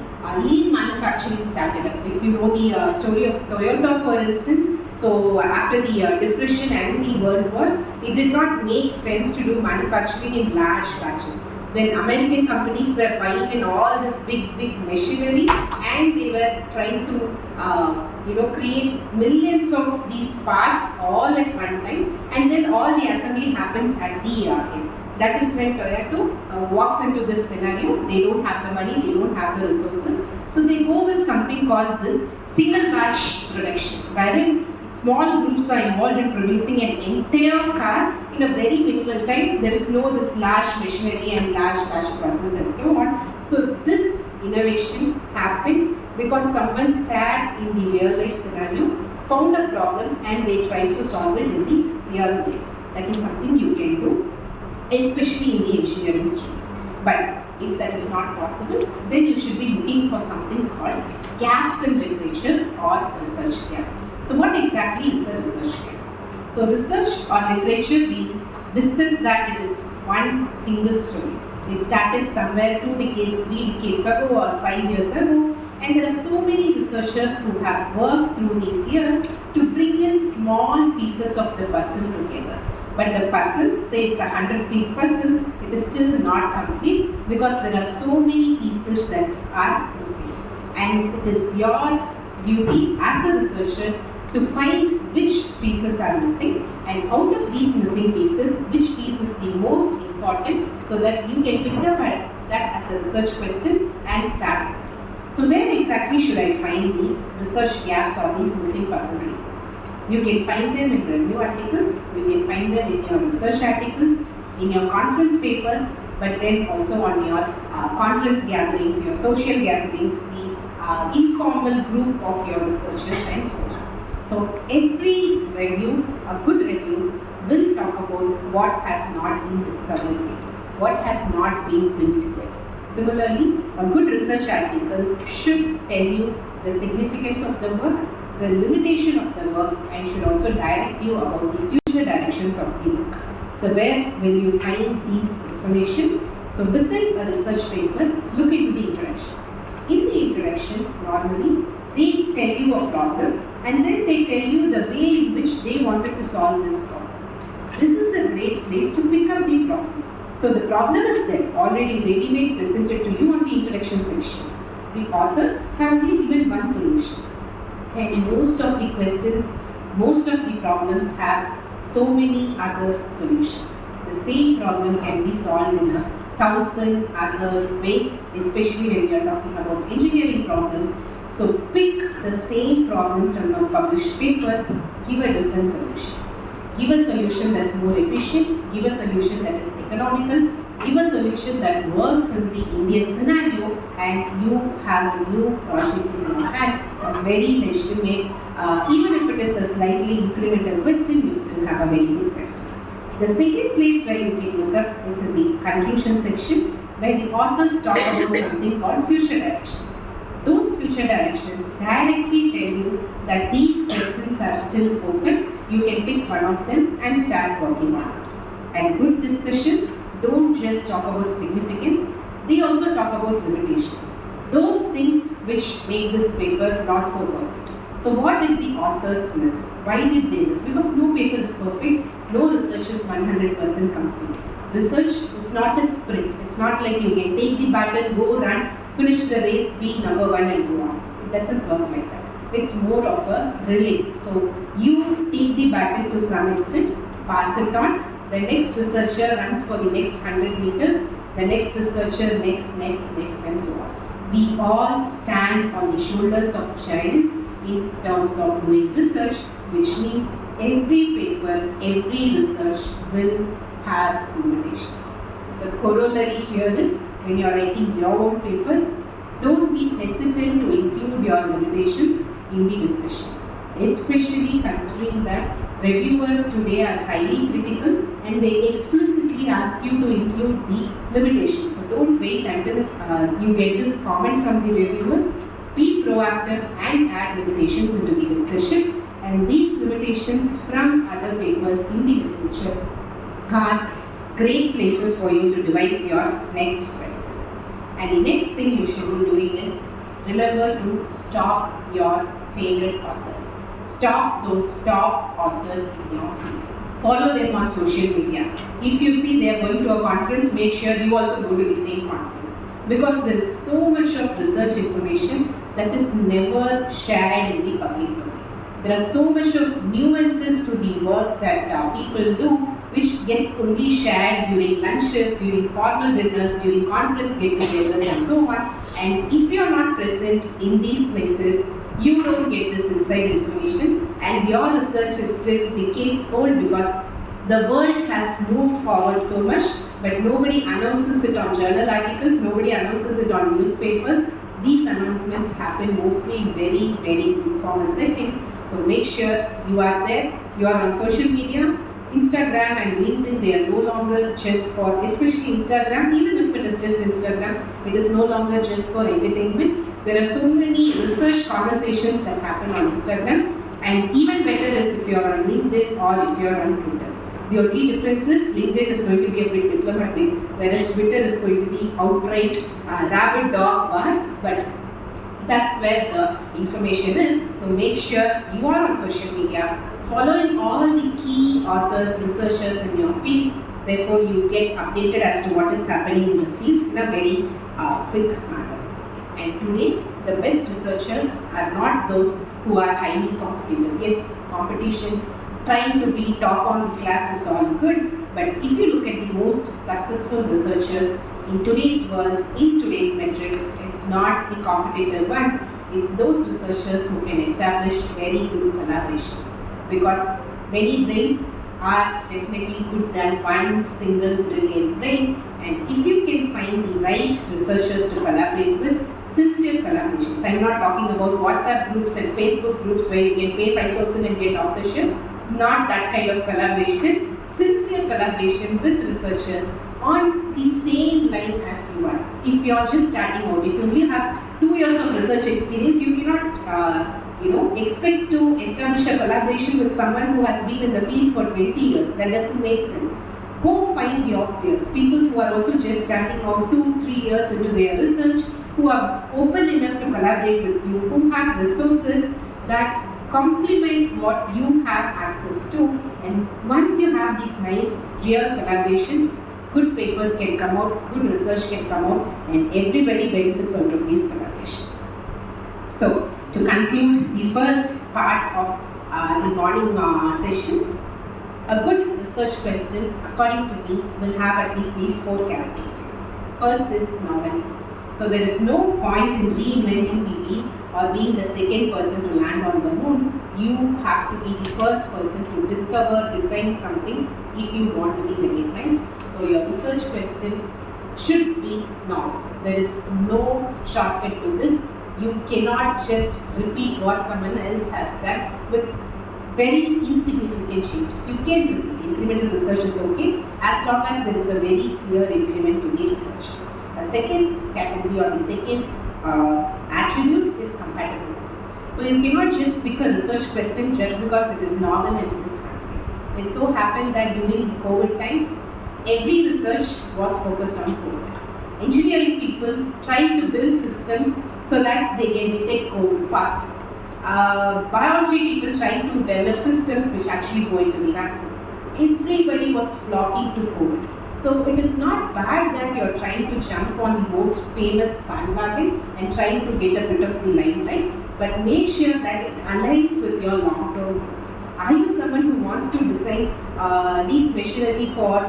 lean manufacturing started up. If you know the story of Toyota, for instance, so after the depression and the world wars, it did not make sense to do manufacturing in large batches. When American companies were buying in all this big machinery, and they were trying to create millions of these parts all at one time, and then all the assembly happens at the end. That is when Toyota walks into this scenario. They don't have the money, they don't have the resources. So they go with something called this single batch production, wherein small groups are involved in producing an entire car in a very minimal time. There is no this large machinery and large batch process and so on. So this innovation happened because someone sat in the real life scenario, found a problem and they tried to solve it in the real life. That is something you can do, especially in the engineering streams. But if that is not possible, then you should be looking for something called gaps in literature or research gap. So what exactly is a research gap? So research or literature, we discussed that it is one single story. It started somewhere 2 decades, 3 decades ago or 5 years ago, and there are so many researchers who have worked through these years to bring in small pieces of the puzzle together. But the puzzle, say it's a 100-piece puzzle, it is still not complete because there are so many pieces that are missing. And it is your duty as a researcher to find which pieces are missing, and out of these missing pieces, which piece is the most important, so that you can pick up at that as a research question and start. So where exactly should I find these research gaps or these missing puzzle pieces? You can find them in review articles, you can find them in your research articles, in your conference papers, but then also on your conference gatherings, your social gatherings, the informal group of your researchers and so on. So every review, a good review, will talk about what has not been discovered yet, what has not been built yet. Similarly, a good research article should tell you the significance of the work, the limitation of the work, and should also direct you about the future directions of the work. So where will you find these information? So within a research paper, look into the introduction. In the introduction, normally, they tell you a problem and then they tell you the way in which they wanted to solve this problem. This is a great place to pick up the problem. So the problem is there, already ready-made, presented to you on the introduction section. The authors have only given one solution. And most of the questions, most of the problems have so many other solutions. The same problem can be solved in 1,000 other ways, especially when we are talking about engineering problems. So pick the same problem from a published paper, give a different solution. Give a solution that's more efficient, give a solution that is economical, give a solution that works in the Indian scenario, and you have a new project in your hand, a very legitimate, even if it is a slightly incremental question, you still have a very good question. The second place where you can look up is in the conclusion section, where the authors talk about something called future directions. Those future directions directly tell you that these questions are still open. You can pick one of them and start working on it. And good discussions don't just talk about significance, they also talk about limitations. Those things which make this paper not so perfect. So what did the authors miss? Why did they miss? Because no paper is perfect, no research is 100% complete. Research is not a sprint. It's not like you can take the baton, go run, finish the race, be number one and go on. It doesn't work like that. It's more of a relay. So you take the baton to some extent, pass it on. The next researcher runs for the next 100 meters. The next researcher next, and so on. We all stand on the shoulders of giants in terms of doing research, which means every paper, every research will have limitations. The corollary here is, when you are writing your own papers, don't be hesitant to include your limitations in the discussion, especially considering that reviewers today are highly critical and they explicitly ask you to include the limitations. So don't wait until you get this comment from the reviewers. Be proactive and add limitations into the discussion, and these limitations from other papers in the literature are great places for you to devise your next questions. And the next thing you should be doing is, remember to stalk your favorite authors. Stalk those top authors in your field. Follow them on social media. If you see they are going to a conference, make sure you also go to the same conference, because there is so much of research information that is never shared in the public domain. There are so much of nuances to the work that people do which gets only shared during lunches, during formal dinners, during conference get-togethers and so on. And if you are not present in these places, you don't get this inside information, and your research is still decades old because the world has moved forward so much, but nobody announces it on journal articles, nobody announces it on newspapers. These announcements happen mostly in very, very informal settings. So make sure you are there. You are on social media. Instagram and LinkedIn, they are no longer just for, especially Instagram, even if it is just Instagram, it is no longer just for entertainment. There are so many research conversations that happen on Instagram, and even better is if you are on LinkedIn or if you are on Twitter. The only difference is LinkedIn is going to be a bit diplomatic, whereas Twitter is going to be outright rabid dog barks, but that's where the information is. So make sure you are on social media, following all the key authors, researchers in your field. Therefore, you get updated as to what is happening in the field in a very quick manner. And today, the best researchers are not those who are highly competitive. Yes, competition, trying to be top on the class is all good, but if you look at the most successful researchers in today's world, in today's metrics, it's not the competitive ones, it's those researchers who can establish very good collaborations. Because many brains are definitely good than one single brilliant brain, and if you can find the right researchers to collaborate with, sincere collaborations. I'm not talking about WhatsApp groups and Facebook groups where you can pay 5,000 and get authorship. Not that kind of collaboration. Sincere collaboration with researchers on the same line as you are. If you are just starting out, if you only have 2 years of research experience, you cannot expect to establish a collaboration with someone who has been in the field for 20 years. That doesn't make sense. Go find your peers, people who are also just starting out 2-3 years into their research, who are open enough to collaborate with you, who have resources that complement what you have access to. And once you have these nice real collaborations, good papers can come out, good research can come out, and everybody benefits out of these collaborations. So, to conclude the first part of the morning session, a good research question, according to me, will have at least these 4 characteristics. First is novelty. So there is no point in reinventing the wheel or being the second person to land on the moon. You have to be the first person to discover, design something if you want to be recognized. So your research question should be novel. There is no shortcut to this. You cannot just repeat what someone else has done with very insignificant changes. You can repeat. Incremental research is okay as long as there is a very clear increment to the research. A second category or the second attribute is compatibility. So you cannot just pick a research question just because it is novel and it is fancy. It so happened that during the COVID times, every research was focused on COVID. Engineering people trying to build systems so that they can detect COVID faster. Biology people trying to develop systems which actually go into the vaccines. Everybody was flocking to COVID. So it is not bad that you are trying to jump on the most famous bandwagon and trying to get a bit of the limelight, but make sure that it aligns with your long-term goals. Are you someone who wants to design these machinery for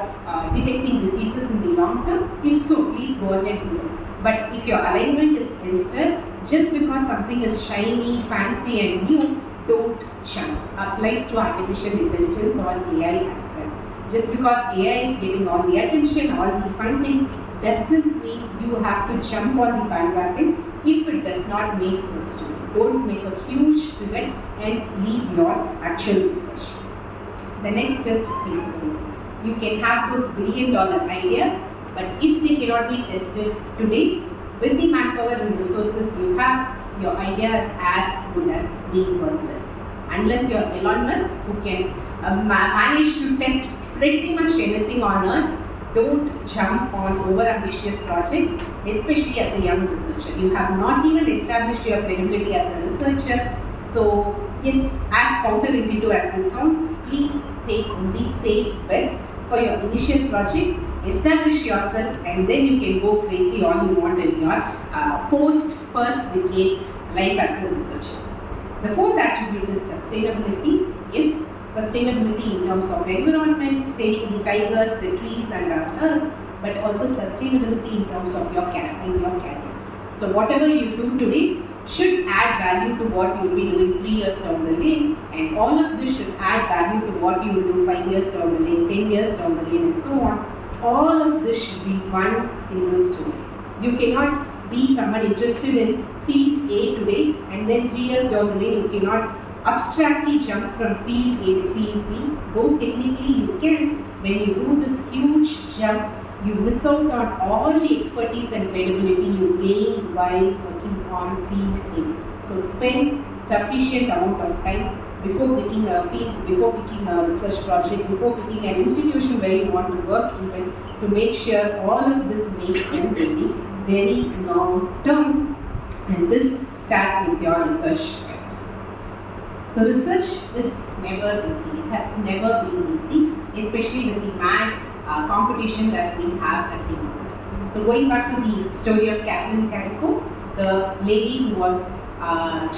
detecting diseases in the long term? If so, please go ahead and do it. But if your alignment is elsewhere, just because something is shiny, fancy and new, don't jump. Applies to artificial intelligence or AI as well. Just because AI is getting all the attention, all the funding, doesn't mean you have to jump on the bandwagon if it does not make sense to you. Don't make a huge pivot and leave your actual research. The next is feasibility. You can have those billion-dollar ideas, but if they cannot be tested today, with the manpower and resources you have, your idea is as good as being worthless. Unless you're Elon Musk, who can manage to test pretty much anything on earth, don't jump on over-ambitious projects, especially as a young researcher. You have not even established your credibility as a researcher. So, yes, as counterintuitive as this sounds, please take only safe bets for your initial projects. Establish yourself, and then you can go crazy all you want in your post-first decade life as a researcher. The fourth attribute is sustainability. Yes, sustainability in terms of environment, saving the tigers, the trees and our earth, but also sustainability in terms of your career. So whatever you do today should add value to what you will be doing 3 years down the lane, and all of this should add value to what you will do 5 years down the lane, 10 years down the lane and so on. All of this should be one single story. You cannot be someone interested in field A today and then 3 years down the lane you cannot abstractly jump from field A to field B. Though technically you can, when you do this huge jump, you miss out on all the expertise and credibility you gain while working on field A. So spend sufficient amount of time before picking a field, before picking a research project, before picking an institution where you want to work even, to make sure all of this makes sense in the very long term. And this starts with your research first. So research is never easy. It has never been easy, especially with the mad competition that we have at the moment. So going back to the story of Kathleen Carrico, the lady who was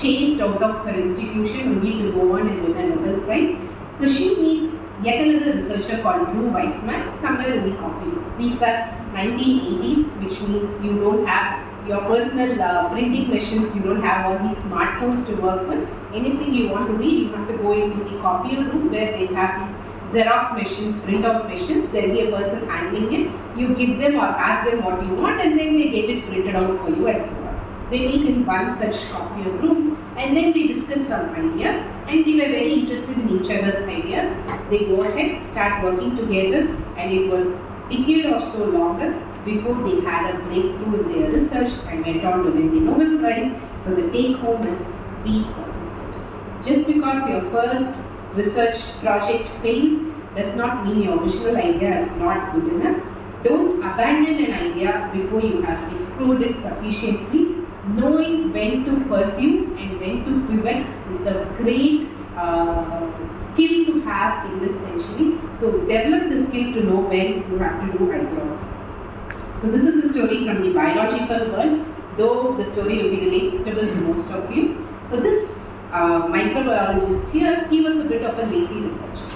chased out of her institution only to go on and win a Nobel Prize. So she meets yet another researcher called Drew Weissman somewhere in the copy room. These are 1980s, which means you don't have your personal printing machines, you don't have all these smartphones to work with. Anything you want to read, you have to go into the copier room where they have these Xerox machines, printout machines. There will be a person handling it. You give them or ask them what you want and then they get it printed out for you and so on. They meet in one such copier room and then they discuss some ideas, and they were very interested in each other's ideas. They go ahead, start working together, and it was a decade or so longer before they had a breakthrough in their research and went on to win the Nobel Prize. So the take home is be persistent. Just because your first research project fails does not mean your original idea is not good enough. Don't abandon an idea before you have explored it sufficiently. Knowing when to pursue and when to pivot is a great skill to have in this century. So develop the skill to know when you have to do either of them. So this is a story from the biological world, though the story will be relatable to most of you. So this microbiologist here, he was a bit of a lazy researcher.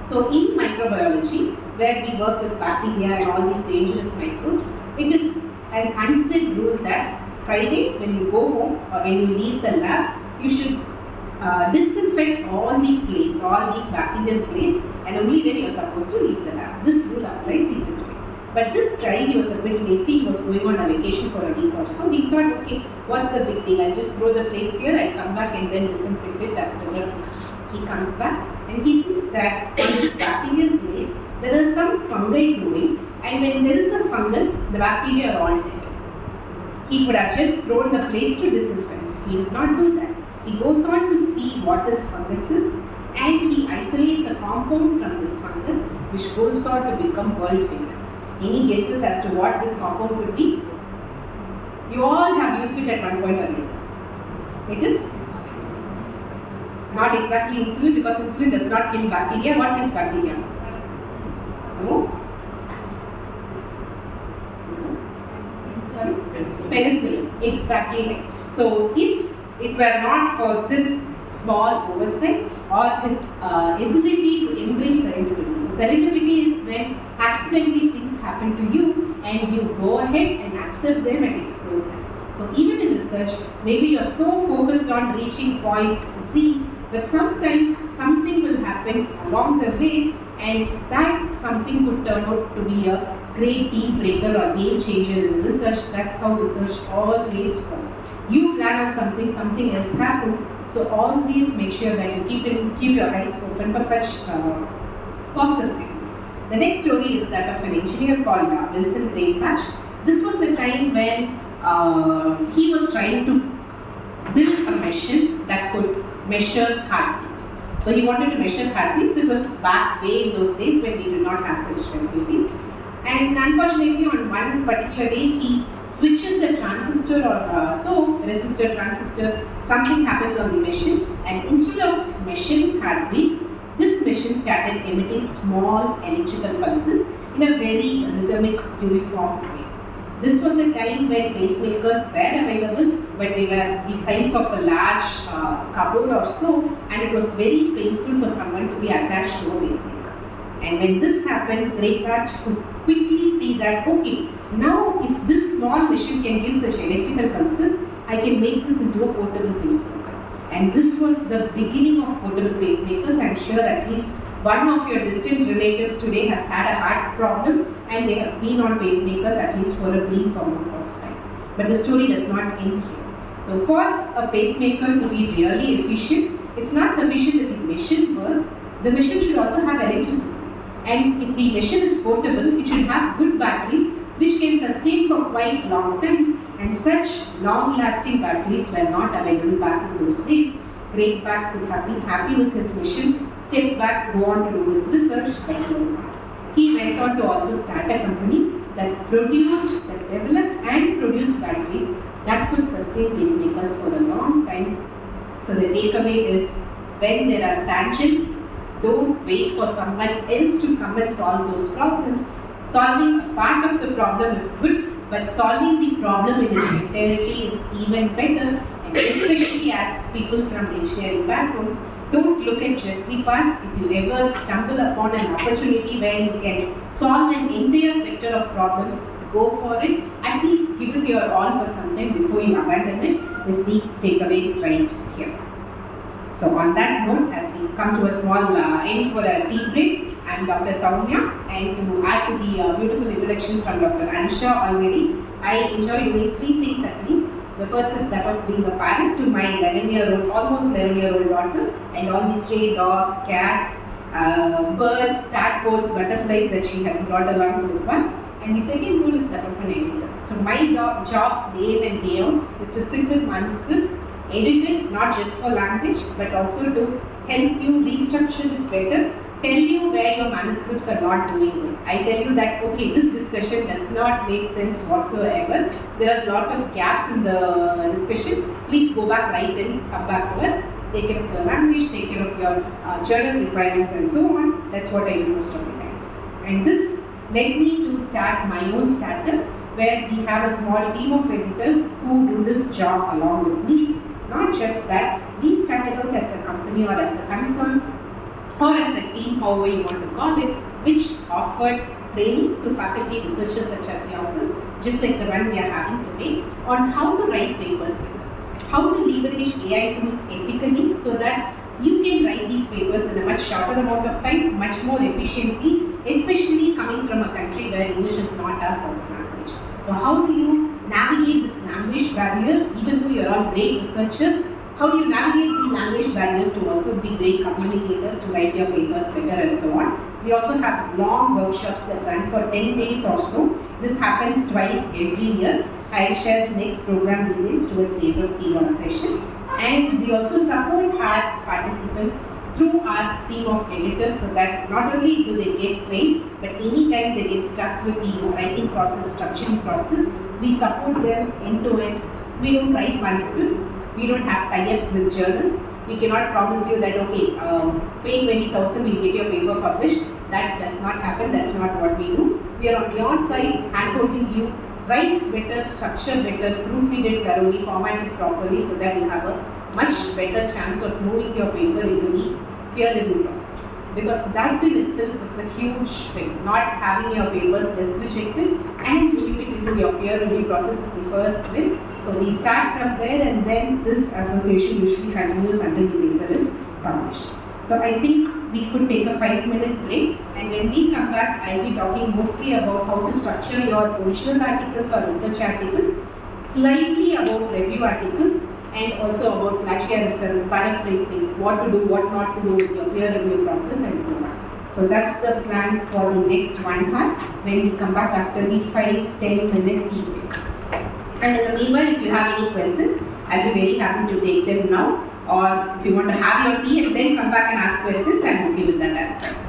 So in microbiology, where we work with bacteria and all these dangerous microbes, it is an unsaid rule that Friday when you go home or when you leave the lab, you should disinfect all the plates, all these bacterial plates, and only then you are supposed to leave the lab. This rule applies even today. But this guy, he was a bit lazy, he was going on a vacation for a week or so. He thought, okay, what's the big deal? I'll just throw the plates here, I'll come back and then disinfect it after a week. He comes back and he sees that on this bacterial plate, there are some fungi growing, and when there is a fungus, the bacteria are all dead. He could have just thrown the plates to disinfect. He did not do that. He goes on to see what this fungus is, and he isolates a compound from this fungus which goes on to become world famous. Any guesses as to what this compound could be? You all have used it at one point or another. It is not exactly insulin, because insulin does not kill bacteria. What kills bacteria? No? Sorry? Penicillin. Exactly right. So if it were not for this small oversight or his ability to embrace serendipity. So serendipity is when accidentally things happen to you and you go ahead and accept them and explore them. So even in research, maybe you're so focused on reaching point Z, but sometimes something will happen along the way, and that something could turn out to be a great deal breaker or game changer in research. That's how research always works. You plan on something, something else happens. So always make sure that you keep your eyes open for such possibilities. The next story is that of an engineer called Wilson Greatbatch. This was a time when he was trying to build a machine that could measure heartbeats. So he wanted to measure heartbeats. It was back way in those days when we did not have such facilities. And unfortunately, on one particular day, he switches a transistor or resistor, transistor, something happens on the machine, and instead of measuring heartbeats, this machine started emitting small electrical pulses in a very rhythmic, uniform way. This was a time when pacemakers were available, but they were the size of a large cupboard or so, and it was very painful for someone to be attached to a pacemaker. And when this happened, Greatbat could quickly see that, okay, now if this small machine can give such electrical pulses, I can make this into a portable pacemaker. And this was the beginning of portable pacemakers. I'm sure at least one of your distant relatives today has had a heart problem and they have been on pacemakers at least for a brief amount of time. But the story does not end here. So for a pacemaker to be really efficient, it's not sufficient that the machine works, the machine should also have electricity. And if the machine is portable, it should have good batteries which can sustain for quite long times, and such long-lasting batteries were not available back in those days. Greatbat could have been happy with his mission, step back, go on to do his research, but he did not. He went on to also start a company that developed and produced batteries that could sustain pacemakers for a long time. So the takeaway is, when there are tangents, don't wait for someone else to come and solve those problems. Solving a part of the problem is good, but solving the problem in its entirety is even better. And especially as people from engineering backgrounds, don't look at just the parts. If you ever stumble upon an opportunity where you can solve an entire sector of problems, go for it. At least give it your all for some time before you abandon it, is the takeaway right here. So on that note, as we come to a small end for a tea break, I am Dr. Soumya, and to add to the beautiful introduction from Dr. Ansha already, I enjoy doing three things at least. The first is that of being a parent to my 11-year-old, almost 11-year-old daughter, and all these stray dogs, cats, birds, tadpoles, butterflies that she has brought along so far. And the second rule is that of an editor. So my job day in and day out is to sit with manuscripts, edit it not just for language but also to help you restructure it better, tell you where your manuscripts are not doing good. I tell you that, okay, this discussion does not make sense whatsoever. There are a lot of gaps in the discussion. Please go back, write and come back to us. Take care of your language, take care of your journal requirements and so on. That's what I do most of the times. And this led me to start my own startup, where we have a small team of editors who do this job along with me. Not just that, we started out as a company or as a concern or as a team, however you want to call it, which offered training to faculty researchers such as yourself, just like the one we are having today, on how to write papers better, how to leverage AI tools ethically so that you can write these papers in a much shorter amount of time, much more efficiently, especially coming from a country where English is not our first language. So how do you navigate this language barrier? Even though you're all great researchers, how do you navigate the language barriers to also be great communicators, to write your papers better and so on? We also have long workshops that run for 10 days or so. This happens twice every year. I'll share the next program details towards the end of the session. And we also support our participants through our team of editors, so that not only do they get trained, but anytime they get stuck with the writing process, structuring process, we support them end to end. We don't write manuscripts, we don't have tie-ups with journals. We cannot promise you that, okay, pay 20,000, we'll get your paper published. That does not happen, that's not what we do. We are on your side, hand-holding you, write better, structure better, proofread it thoroughly, format it properly, so that you have a much better chance of moving your paper into the peer review process. Because that in itself is a huge thing. Not having your papers just rejected and moving it into your peer review process is the first win. So we start from there, and then this association usually continues until the paper is published. So I think we could take a 5-minute break, and when we come back, I'll be talking mostly about how to structure your original articles or research articles, slightly about review articles, and also about plagiarism, paraphrasing, what to do, what not to do with your peer review process and so on. So that's the plan for the next 1 hour when we come back after the 5-10 minute tea break. And in the meanwhile, if you have any questions, I'll be very happy to take them now. Or if you want to have your tea and then come back and ask questions, I'm okay with that as well.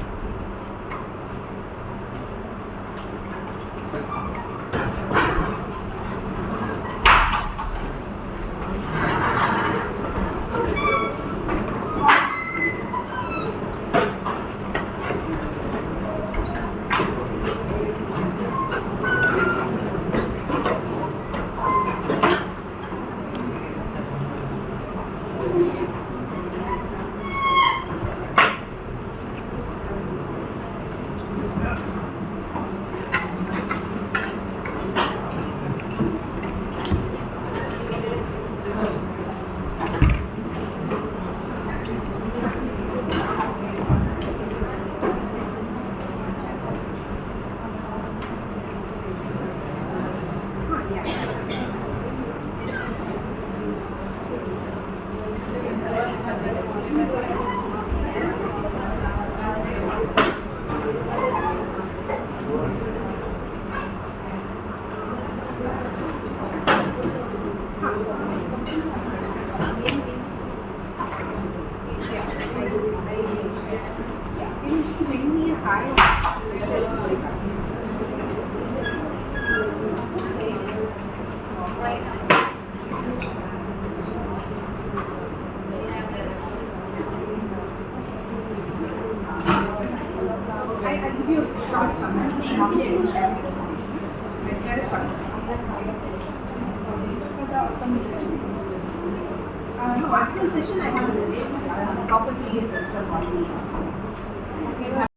Can you just send me a hi? So that I can play back. I'll give you a short summary. Normally I don't share with the solutions. I'll share a short summary. No, article session I have a list of property investor body. So you have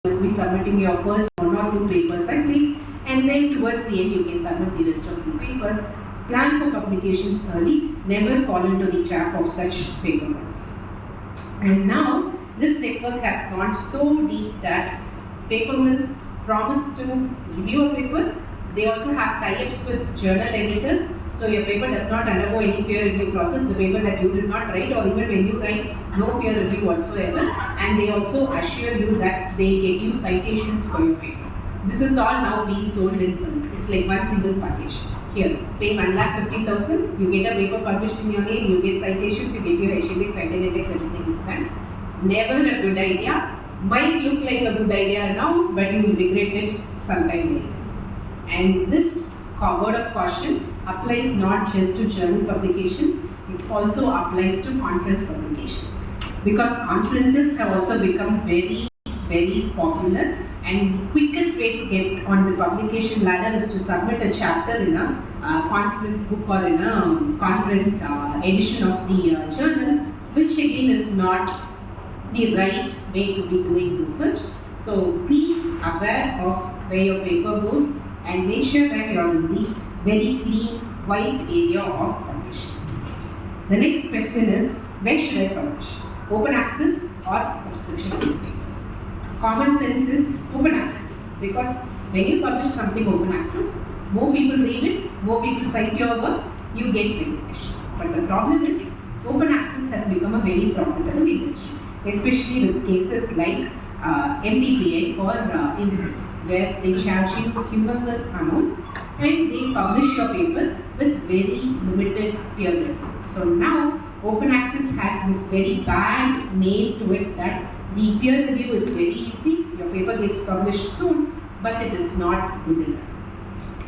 must be submitting your first 1 or 2 papers at least, and then towards the end you can submit the rest of the papers. Plan for publications early, never fall into the trap of such paper mills. And now this network has gone so deep that paper mills promise to give you a paper. They also have tie-ups with journal editors, so your paper does not undergo any peer review process. The paper that you did not write, or even when you write, no peer review whatsoever. And they also assure you that they get you citations for your paper. This is all now being sold in bulk. It's like one single package. Here, pay 1,50,000, you get a paper published in your name, you get citations, you get your H-index, index, everything is done. Never a good idea. Might look like a good idea now, but you will regret it sometime later. And this word of caution applies not just to journal publications, it also applies to conference publications. Because conferences have also become very, very popular, and the quickest way to get on the publication ladder is to submit a chapter in a conference book or in a conference edition of the journal, which again is not the right way to be doing research. So be aware of where your paper goes and make sure that you are in the very clean, white area of publishing. The next question is, where should I publish? Open access or subscription-based papers? Common sense is open access, because when you publish something open access, more people read it, more people cite your work, you get recognition. But the problem is, open access has become a very profitable industry, especially with cases like MDPI for instance, where they charge you humongous amounts and they publish your paper with very limited peer review. So now open access has this very bad name to it that the peer review is very easy, your paper gets published soon, but it is not good enough.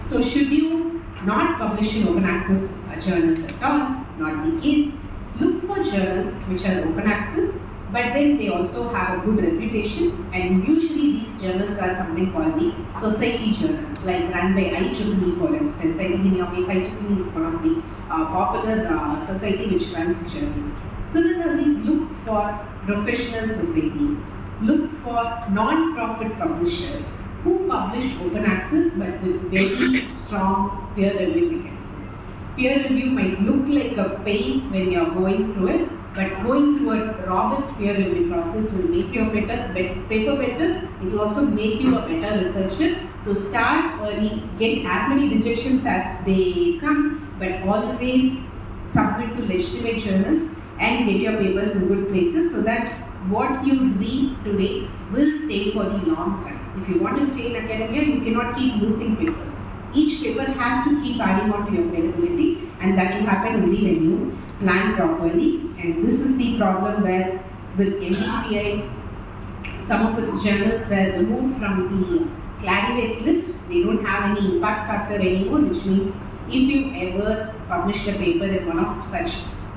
So should you not publish in open access journals at all? Not the case. Look for journals which are open access, but then they also have a good reputation, and usually these journals are something called the society journals, like run by IEEE for instance. I think in your case IEEE is one of the popular society which runs journals. Similarly, look for professional societies, look for non-profit publishers who publish open access but with very strong peer review mechanism. Peer review might look like a pain when you are going through it, but going through a robust peer review process will make your paper better. It will also make you a better researcher. So start early, get as many rejections as they come, but always submit to legitimate journals and get your papers in good places so that what you read today will stay for the long run. If you want to stay in academia, you cannot keep losing papers. Each paper has to keep adding on to your credibility, and that will happen only when you plan properly. And this is the problem where with MDPI, some of its journals were removed from the Clarivate list. They don't have any impact factor anymore, which means if you ever published a paper in one of such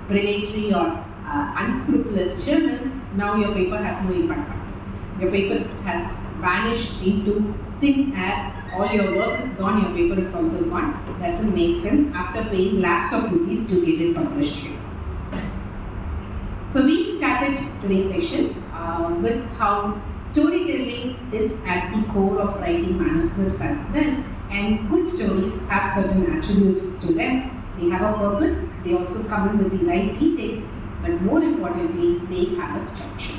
predatory or unscrupulous journals, now your paper has no impact factor. Your paper has vanished into thin air. All your work is gone, your paper is also gone. Doesn't make sense after paying lakhs of rupees to get it published here. So we started today's session with how storytelling is at the core of writing manuscripts as well, and good stories have certain attributes to them. They have a purpose, they also come in with the right details, but more importantly, they have a structure.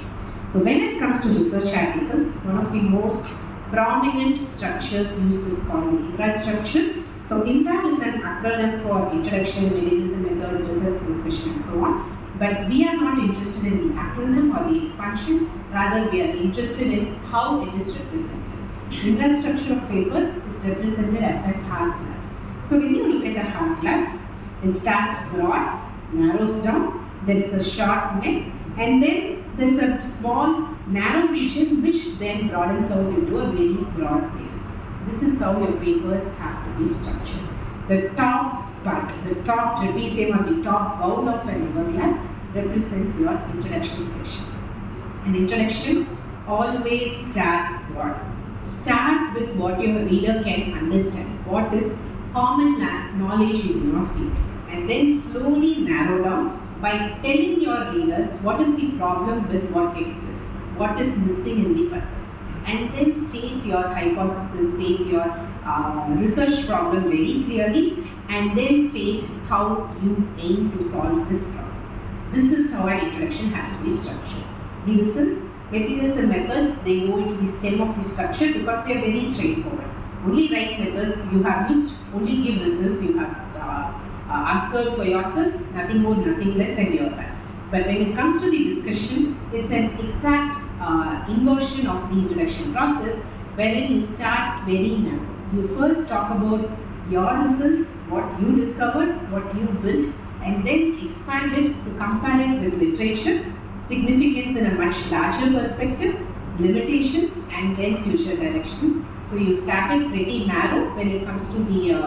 So when it comes to research articles, one of the most prominent structures used is called the IMRAD structure. So IMRAD is an acronym for Introduction, Mechanism, Methods, Research, Discussion, and so on. But we are not interested in the acronym or the expansion, rather we are interested in how it is represented. IMRAD structure of papers is represented as a hourglass. So when you look at a hourglass, it starts broad, narrows down, there is a short neck, and then there is a small narrow region which then broadens out into a very broad base. This is how your papers have to be structured. The top part, the top trapezium or the top bowl of an hourglass represents your introduction section. An introduction always starts broad. Start with what your reader can understand, what is common knowledge in your field, and then slowly narrow down by telling your readers what is the problem with what exists, what is missing in the puzzle. and then state your hypothesis, state your research problem very clearly, and then state how you aim to solve this problem. This is how an introduction has to be structured. The results, materials and methods, they go into the stem of the structure because they are very straightforward. Only write methods you have used, only give results you have observed for yourself, nothing more, nothing less, and you're done. But when it comes to the discussion, it's an exact inversion of the introduction process, wherein you start very narrow. You first talk about your results, what you discovered, what you built, and then expand it to compare it with literature, significance in a much larger perspective, limitations, and then future directions. So you started pretty narrow when it comes to the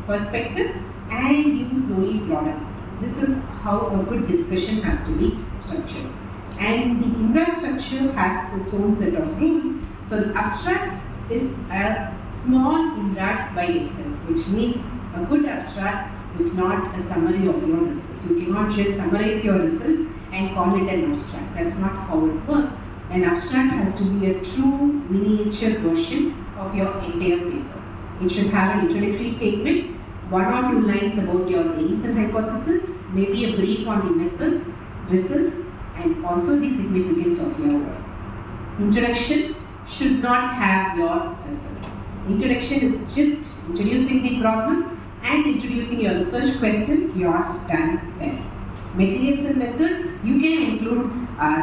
perspective, and you slowly broaden. This is how a good discussion has to be structured. And the INRAD structure has its own set of rules. So the abstract is a small INRAD by itself, which means a good abstract is not a summary of your results. You cannot just summarize your results and call it an abstract. That's not how it works. An abstract has to be a true miniature version of your entire paper. It should have an introductory statement, 1 or 2 lines about your aims and hypothesis, maybe a brief on the methods, results, and also the significance of your work. Introduction should not have your results. Introduction is just introducing the problem and introducing your research question. You are done there. Materials and methods, you can include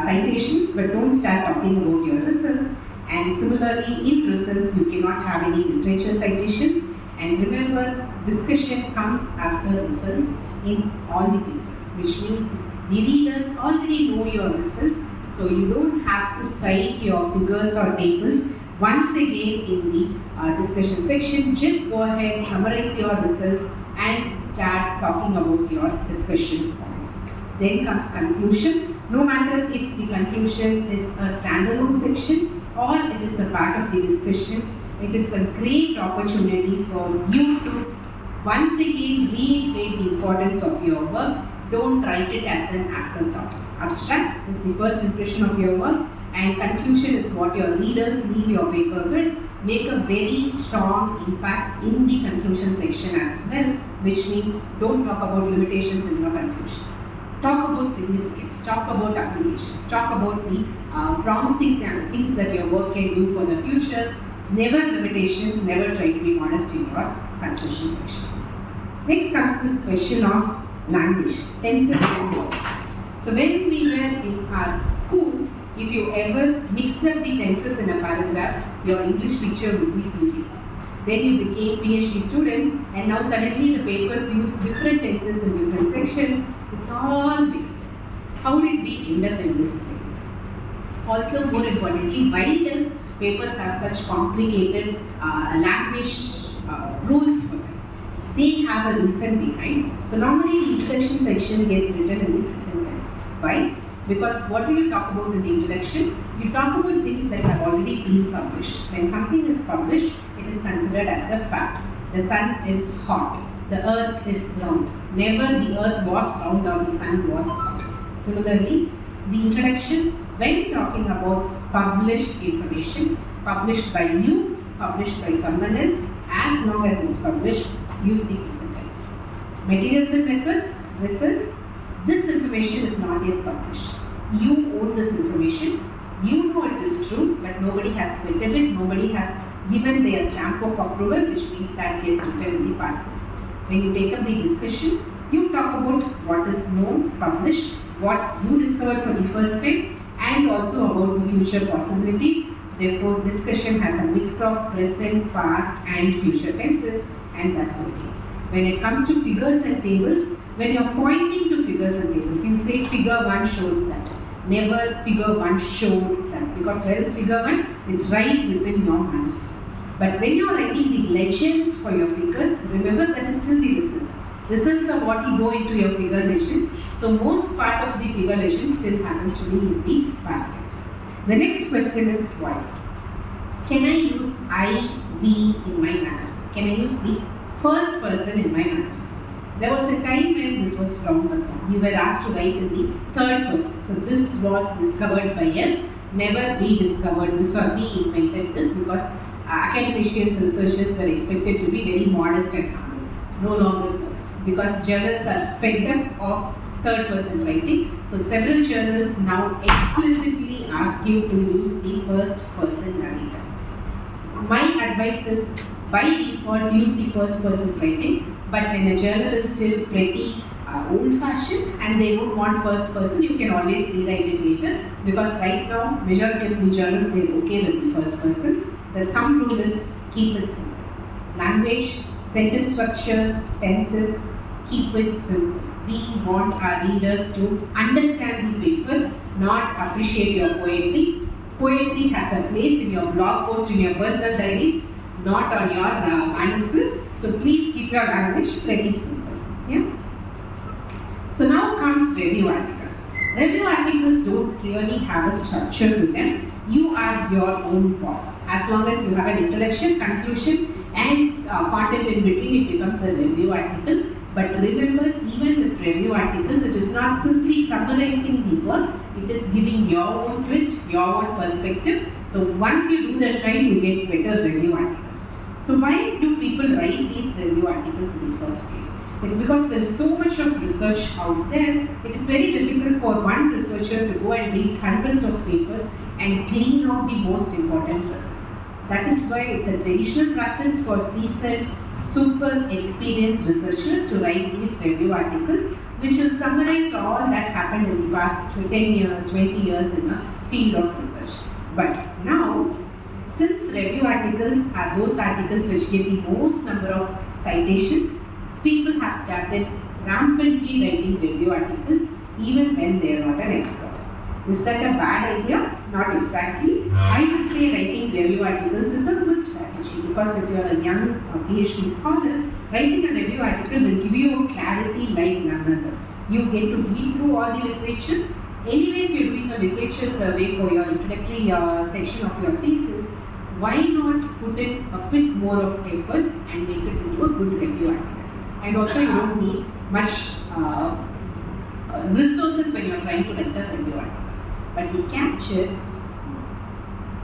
citations, but don't start talking about your results. And similarly, in results, you cannot have any literature citations. And remember, discussion comes after results in all the papers, which means the readers already know your results, so you don't have to cite your figures or tables once again in the discussion section. Just go ahead, summarize your results, and start talking about your discussion points. Then comes conclusion. No matter if the conclusion is a standalone section or it is a part of the discussion, it is a great opportunity for you to once again reiterate the importance of your work. Don't write it as an afterthought. Abstract is the first impression of your work, and conclusion is what your readers leave your paper with. Make a very strong impact in the conclusion section as well, which means don't talk about limitations in your conclusion. Talk about significance, talk about applications, talk about the promising things that your work can do for the future. Never limitations, never try to be modest in your conclusion section. Next comes this question of language, tenses and voices. So when we were in our school, if you ever mixed up the tenses in a paragraph, your English teacher would be furious. Then you became PhD students, and now suddenly the papers use different tenses in different sections. It's all mixed up. How did we end up in this place? Also, more importantly, why does papers have such complicated language rules for them? They have a reason behind. So normally the introduction section gets written in the present tense. Why? Because what do you talk about in the introduction? You talk about things that have already been published. When something is published, it is considered as a fact. The sun is hot. The earth is round. Never the earth was round or the sun was hot. Similarly, the introduction, when talking about published information, published by you, published by someone else, as long as it's published, use the present tense. Materials and methods, results. This information is not yet published. You own this information. You know it is true, but nobody has vetted it. Nobody has given their stamp of approval, which means that gets written in the past tense. When you take up the discussion, you talk about what is known, published, what you discovered for the first time, and also about the future possibilities. Therefore, discussion has a mix of present, past, and future tenses, and that's okay. When it comes to figures and tables, when you're pointing to figures and tables, you say figure 1 shows that. Never figure 1 showed that, because where is figure 1? It's right within your manuscript. But when you're writing the legends for your figures, remember that is still the results. Results are what will go into your figure legends. So most part of the figure legend still happens to be in the past tense. The next question is voice. Can I use I, we in my manuscript? Can I use the first person in my manuscript? There was a time when this was frowned upon. You were asked to write in the third person. So this was discovered by us. never rediscovered this or reinvented this, because academicians, researchers were expected to be very modest and humble. No longer works, because journals are fed up of third person writing. So several journals now explicitly ask you to use the first person narrator. My advice is, by default, use the first person writing, but when a journal is still pretty old fashioned and they don't want first person, you can always rewrite it later, because right now majority of the journals, they're okay with the first person. The thumb rule is keep it simple. Language, sentence structures, tenses, keep it simple. We want our readers to understand the paper, not appreciate your poetry. Poetry has a place in your blog post, in your personal diaries, not on your manuscripts. So please keep your language pretty simple. Yeah. So now comes review articles. Review articles don't really have a structure to them. You are your own boss. As long as you have an introduction, conclusion, and content in between, it becomes a review article. But remember, even with review articles, it is not simply summarizing the work, it is giving your own twist, your own perspective. So once you do that right, you get better review articles. So why do people write these review articles in the first place? It's because there is so much of research out there. It is very difficult for one researcher to go and read hundreds of papers and clean out the most important results. That is why it's a traditional practice for seasoned, super experienced researchers to write these review articles, which will summarize all that happened in the past 10 years, 20 years in a field of research. But now, since review articles are those articles which get the most number of citations, people have started rampantly writing review articles even when they are not an expert. Is that a bad idea? Not exactly. I would say writing review articles is a good strategy, because if you are a young PhD scholar, writing a review article will give you a clarity like none other. You get to read through all the literature. Anyways, you're doing a literature survey for your introductory section of your thesis. Why not put in a bit more of efforts and make it into a good review article? And also, you don't need much resources when you're trying to write a review article. But the catch is,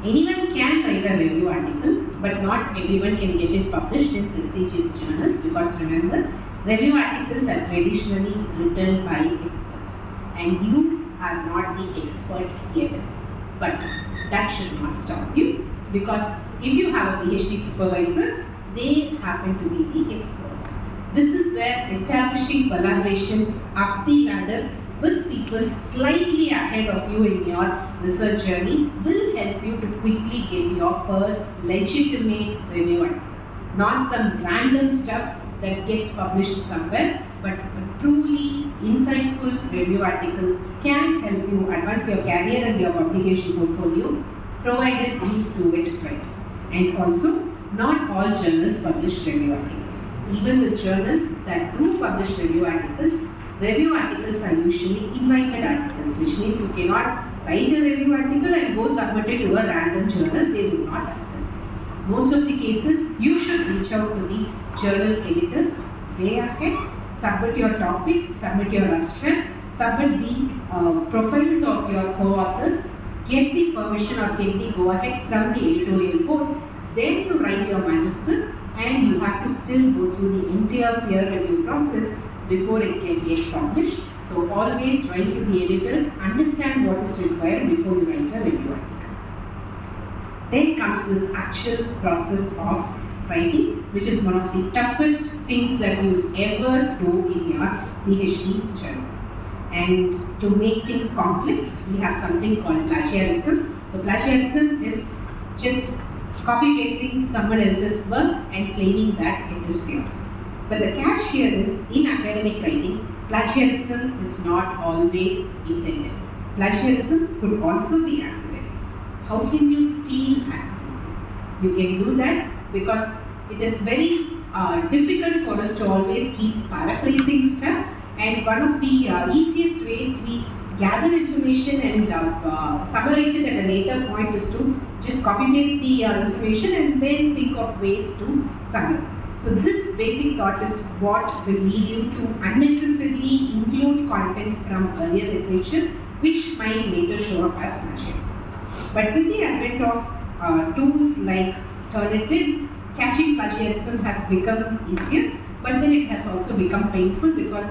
anyone can write a review article, but not everyone can get it published in prestigious journals, because remember, review articles are traditionally written by experts, and you are not the expert yet. But that should not stop you, because if you have a PhD supervisor, they happen to be the experts. This is where establishing collaborations up the ladder with people slightly ahead of you in your research journey will help you to quickly get your first legitimate review article. Not some random stuff that gets published somewhere, but a truly insightful review article can help you advance your career and your publication portfolio, provided you do it right. And also, not all journals publish review articles. Even with journals that do publish review articles are usually invited articles, which means you cannot write a review article and go submit it to a random journal. They will not accept it. Most of the cases, you should reach out to the journal editors way ahead, submit your topic, submit your abstract, submit the profiles of your co-authors, get the permission or get the go-ahead from the editorial board. Then you write your manuscript, and you have to still go through the entire peer review process before it can get published. So always write to the editors, understand what is required before you write a review article. Then comes this actual process of writing, which is one of the toughest things that you will ever do in your PhD journey. And to make things complex, we have something called plagiarism. So plagiarism is just copy pasting someone else's work and claiming that it is yours. But the catch here is, in academic writing, plagiarism is not always intended. Plagiarism could also be accidental. How can you steal accidentally? You can do that because it is very difficult for us to always keep paraphrasing stuff, and one of the easiest ways we gather information and summarize it at a later point is to just copy paste the information and then think of ways to summarize. So this basic thought is what will lead you to unnecessarily include content from earlier literature which might later show up as plagiarism. But with the advent of tools like Turnitin, catching plagiarism has become easier, but then it has also become painful because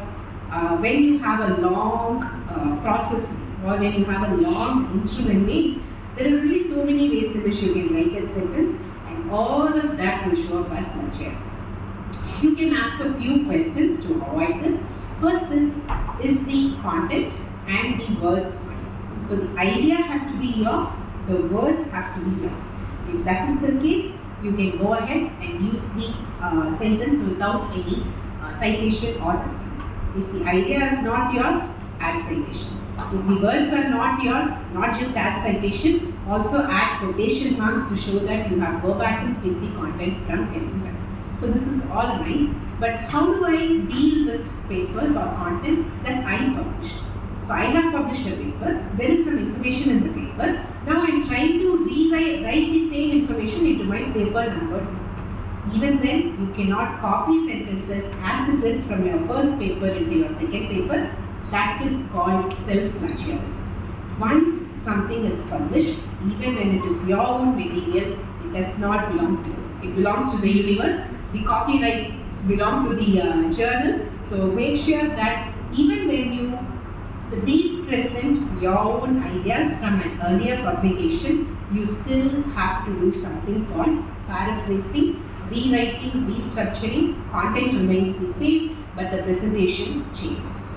when you have a long process or when you have a long instrument name, there are really so many ways in which you can write a sentence, and all of that will show up as plagiarism. You can ask a few questions to avoid this. First is the content and the words mine? So the idea has to be yours, the words have to be yours. If that is the case, you can go ahead and use the sentence without any citation or reference. If the idea is not yours, add citation. If the words are not yours, not just add citation, also add quotation marks to show that you have verbatim with the content from elsewhere. So this is all nice, but how do I deal with papers or content that I published? So I have published a paper, there is some information in the paper, now I am trying to write the same information into my paper number 2. Even then, you cannot copy sentences as it is from your first paper into your second paper. That is called self-plagiarism. Once something is published, even when it is your own material, it does not belong to you. It belongs to the universe. The copyrights belong to the journal. So make sure that even when you represent your own ideas from an earlier publication, you still have to do something called paraphrasing, rewriting, restructuring. Content remains the same, but the presentation changes.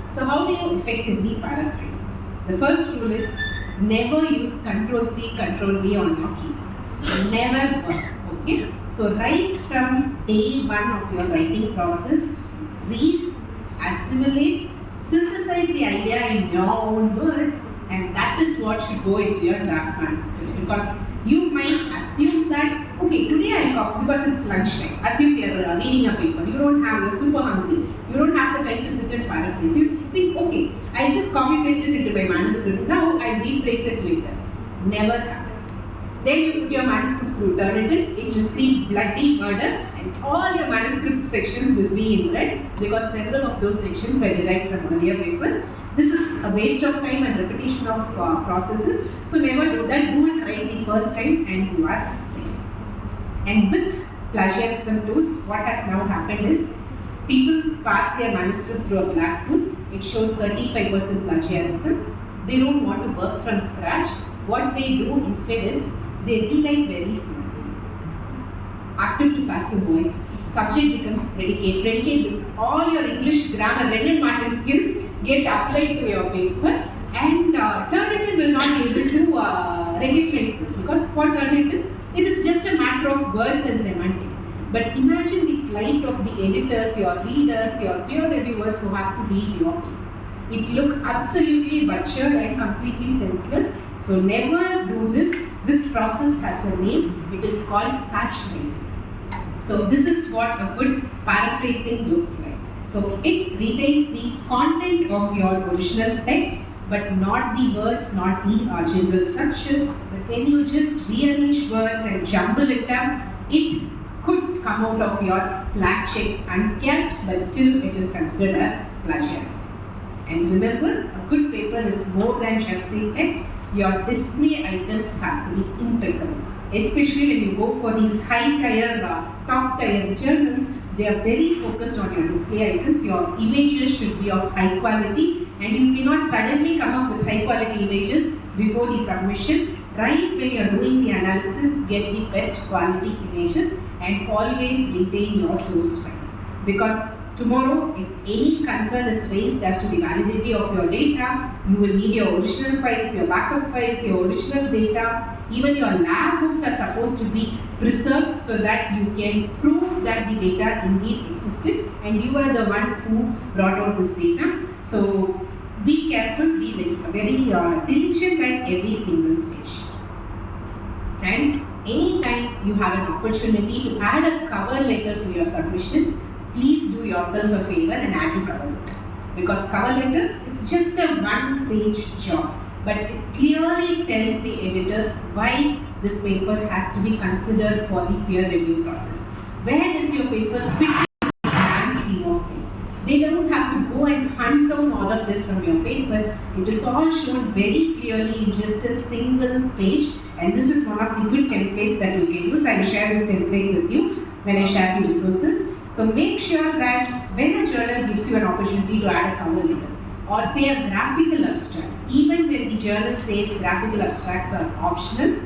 So how do you effectively paraphrase? The first rule is never use Ctrl+C, Ctrl+V on your keyboard. Never works. Okay? So right from day one of your writing process, read, assimilate, synthesize the idea in your own words, and that is what should go into your draft manuscript. Because you might assume that, okay, today I'll copy because it's lunchtime. Assume you're reading a paper, you're super hungry, you don't have the time to sit and paraphrase. You think, okay, I'll just copy paste it into my manuscript. Now I'll rephrase it later. Never happens. Then you put your manuscript through Turnitin, it will scream bloody murder, and all your manuscript sections will be in red because several of those sections were derived from earlier papers. This is a waste of time and repetition of processes. So never do that. Do it right the first time and you are safe. And with plagiarism tools, what has now happened is people pass their manuscript through a black tool. It shows 35% plagiarism. They don't want to work from scratch. What they do instead is they rewrite very smoothly. Active to passive voice. Subject becomes predicate. Predicate, all your English grammar, Lennon Martin skills get applied to your paper, and Turnitin will not be able to recognize this because for Turnitin, it is just a matter of words and semantics. But imagine the plight of the editors, your readers, your peer reviewers who have to read your paper. It looks absolutely butchered and completely senseless. So never do this. This process has a name. It is called patch writing. So this is what a good paraphrasing looks like. So it retains the content of your original text, but not the words, not the general structure. But when you just rearrange words and jumble it up, it could come out of your black checks unscathed, but still it is considered as plagiarism. And remember, a good paper is more than just the text. Your display items have to be impeccable. Especially when you go for these high-tier, top-tier journals, they are very focused on your display items. Your images should be of high quality, and you cannot suddenly come up with high-quality images before the submission. Right when you are doing the analysis, get the best quality images and always retain your source files. Because tomorrow, if any concern is raised as to the validity of your data, you will need your original files, your backup files, your original data. Even your lab books are supposed to be preserved so that you can prove that the data indeed existed and you are the one who brought out this data. So be careful, be very diligent at every single stage. And anytime you have an opportunity to add a cover letter to your submission, please do yourself a favor and add the cover letter. Because cover letter, it's just a one-page job. But it clearly tells the editor why this paper has to be considered for the peer review process. Where does your paper fit in the grand scheme of things? They don't have to go and hunt down all of of this from your paper. It is all shown very clearly in just a single page, and this is one of the good templates that you can use. I will share this template with you when I share the resources. So make sure that when a journal gives you an opportunity to add a cover letter or say a graphical abstract, even when the journal says graphical abstracts are optional,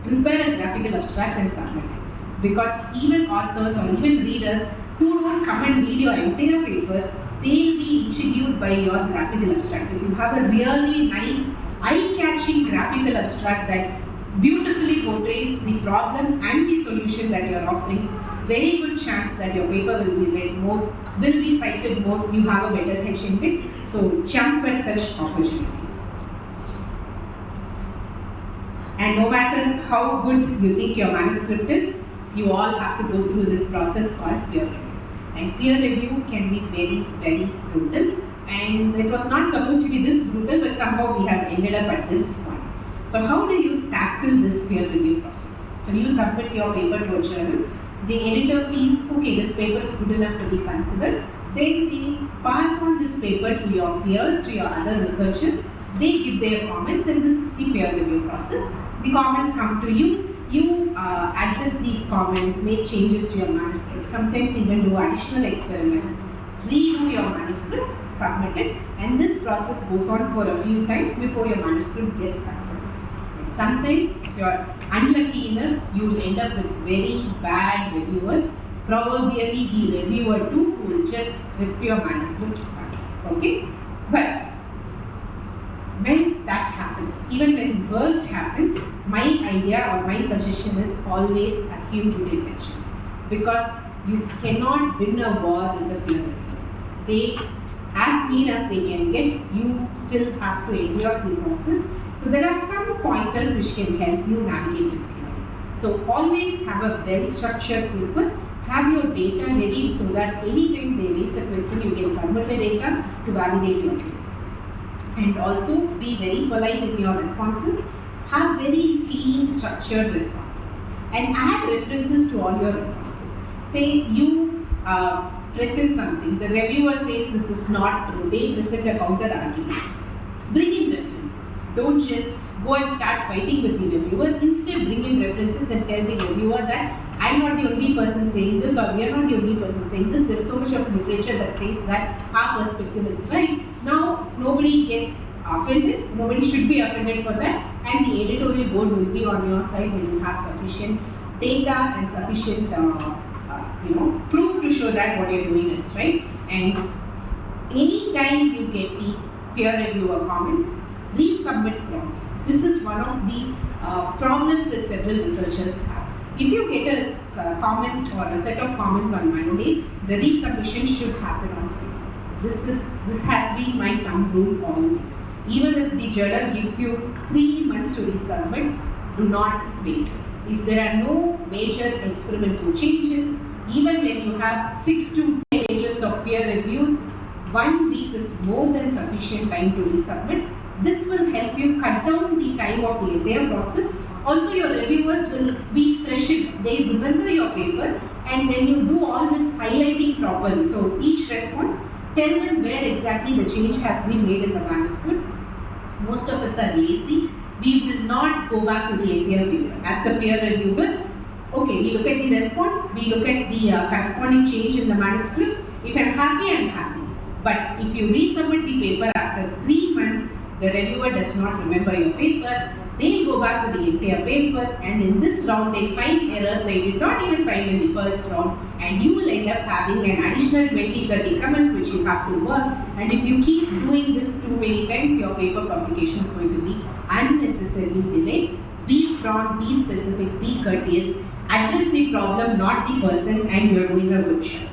prepare a graphical abstract and submit it. Because even authors or even readers who don't come and read your entire paper, they'll be intrigued by your graphical abstract. If you have a really nice, eye-catching graphical abstract that beautifully portrays the problem and the solution that you're offering, very good chance that your paper will be read more, will be cited more, you have a better H index. So jump at such opportunities. And no matter how good you think your manuscript is, you all have to go through this process called peer review. And peer review can be very, very brutal. And it was not supposed to be this brutal, but somehow we have ended up at this point. So how do you tackle this peer review process? So you submit your paper to a journal. The editor feels, okay, this paper is good enough to be considered. Then they pass on this paper to your peers, to your other researchers. They give their comments, and this is the peer review process. The comments come to you. You address these comments, make changes to your manuscript, sometimes even do additional experiments, redo your manuscript, submit it, and this process goes on for a few times before your manuscript gets accepted. And sometimes, if you are unlucky enough, you will end up with very bad reviewers, probably the reviewer too, who will just rip your manuscript apart. Okay? But when that happens, even when worst happens, my idea or my suggestion is always assume good intentions, because you cannot win a war with a peer review. They, as mean as they can get, you still have to endure the process. So there are some pointers which can help you navigate it clearly. So always have a well-structured paper, have your data ready so that anytime they raise a question, you can submit the data to validate your claims. And also be very polite in your responses, have very clean, structured responses, and add references to all your responses. Say you present something, the reviewer says this is not true, they present a counter argument. Bring in references. Don't just go and start fighting with the reviewer. Instead, bring in references and tell the reviewer that I'm not the only person saying this, or we are not the only person saying this. There is so much of literature that says that our perspective is right. Now, nobody gets offended. Nobody should be offended for that. And the editorial board will be on your side when you have sufficient data and sufficient proof to show that what you're doing is right. And anytime you get the peer reviewer comments, resubmit promptly. This is one of the problems that several researchers have. If you get a comment or a set of comments on Monday, the resubmission should happen on Friday. This has been my thumb rule always. Even if the journal gives you 3 months to resubmit, do not wait. If there are no major experimental changes, even when you have 6 to 10 pages of peer reviews, 1 week is more than sufficient time to resubmit. This will help you cut down the time of the entire process. Also, your reviewers will be fresh. They remember your paper, and when you do all this highlighting properly, so each response, tell them where exactly the change has been made in the manuscript. Most of us are lazy. We will not go back to the entire paper. As a peer reviewer, okay, we look at the response, we look at the corresponding change in the manuscript. If I'm happy, I'm happy. But if you resubmit the paper after 3 months, the reviewer does not remember your paper, they'll go back to the entire paper, and in this round they'll find errors they did not even find in the first round, and you will end up having an additional 20-30 comments which you have to work. And if you keep doing this too many times, your paper publication is going to be unnecessarily delayed. Be prompt, be specific, be courteous, address the problem, not the person, and you're doing a good job.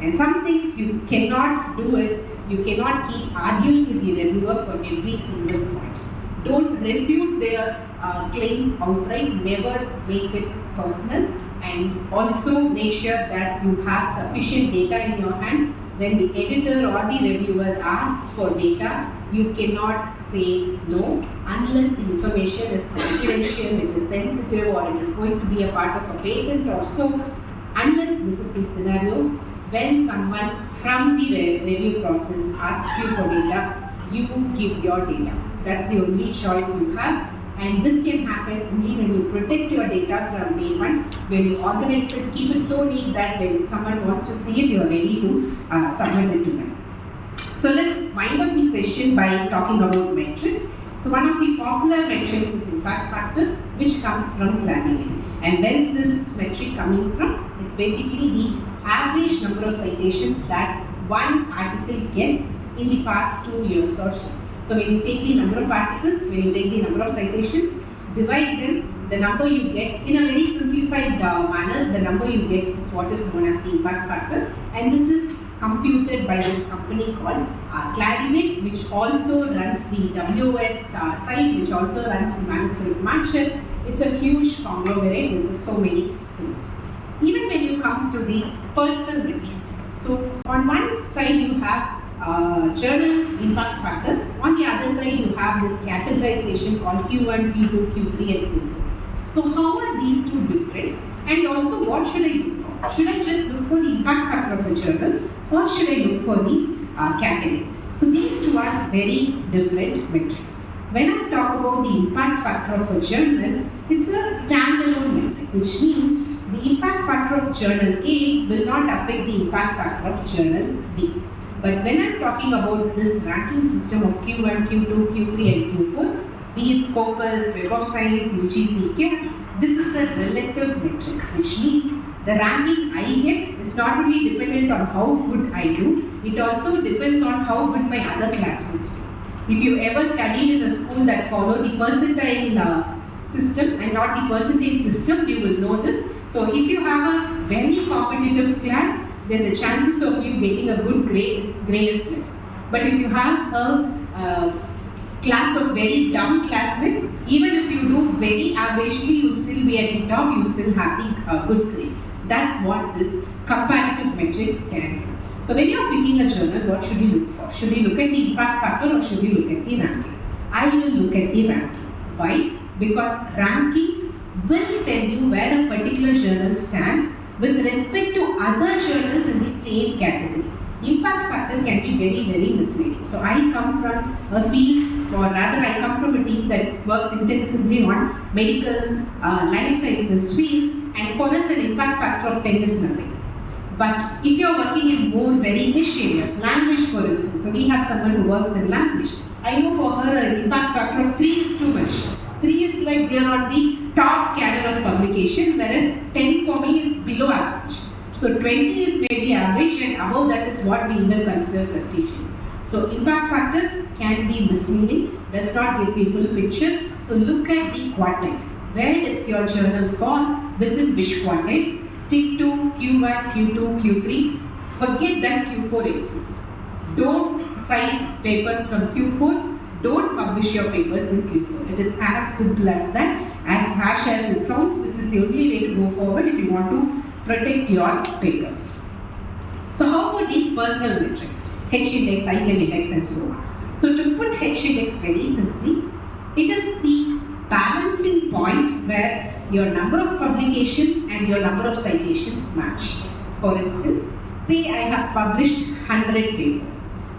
And some things you cannot do is, you cannot keep arguing with the reviewer for every single point. Don't refute their claims outright, never make it personal, and also make sure that you have sufficient data in your hand. When the editor or the reviewer asks for data, you cannot say no unless the information is confidential, it is sensitive, or it is going to be a part of a patent or so. Unless this is the scenario, when someone from the review process asks you for data, you give your data. That's the only choice you have. And this can happen only when you protect your data from day one, when you organize it, keep it so neat that when someone wants to see it, you are ready to submit it to them. So let's wind up the session by talking about metrics. So one of the popular metrics is impact factor, which comes from Clarivate. And where is this metric coming from? It's basically the average number of citations that one article gets in the past 2 years or so. So when you take the number of articles, when you take the number of citations, divide them, the number you get in a very simplified manner, the number you get is what is known as the impact factor. And this is computed by this company called Clarivate, which also runs the WOS site, which also runs the manuscript market. It's a huge conglomerate with so many tools. Even when you come to the personal metrics, so on one side you have journal impact factor, on the other side you have this categorization called Q1, Q2, Q3 and Q4. So how are these two different, and also what should I look for? Should I just look for the impact factor of a journal, or should I look for the category? So these two are very different metrics. When I talk about the impact factor of a journal, it's a standalone metric, which means the impact factor of journal A will not affect the impact factor of journal B. But when I'm talking about this ranking system of Q1, Q2, Q3 and Q4, be it Scopus, Web of Science, UGC, CAP, this is a relative metric, which means the ranking I get is not only dependent on how good I do, it also depends on how good my other classmates do. If you ever studied in a school that followed the percentile system and not the percentage system, you will know this. So if you have a very competitive class, then the chances of you getting a good grade is less. But if you have a class of very dumb classmates, even if you do very averagely, you will still be at the top, you will still have the good grade. That's what this comparative metrics can do. So when you are picking a journal, what should you look for? Should you look at the impact factor or should you look at the ranking? I will look at the ranking. Why? Because ranking will tell you where a particular journal stands with respect to other journals in the same category. Impact factor can be very, very misleading. So I come from a field, or rather I come from a team that works intensively on medical, life sciences fields, and for us an impact factor of 10 is nothing. But if you are working in more very niche areas, language for instance, so we have someone who works in language, I know for her an impact factor of 3 is too much. 3 is like they are on the top cadre of publication, whereas 10 for me is below average. So 20 is maybe average, and above that is what we even consider prestigious. So impact factor can be misleading, does not give the full picture. So look at the quartiles. Where does your journal fall? Within which quartile? Stick to Q1, Q2, Q3. Forget that Q4 exists. Don't cite papers from Q4. Don't publish your papers in Q4. It is as simple as that. As harsh as it sounds, this is the only way to go forward if you want to protect your papers. So how about these personal metrics? H-index, item index and so on. So to put H-index very simply, it is the balancing point where your number of publications and your number of citations match. For instance, say I have published 100 papers,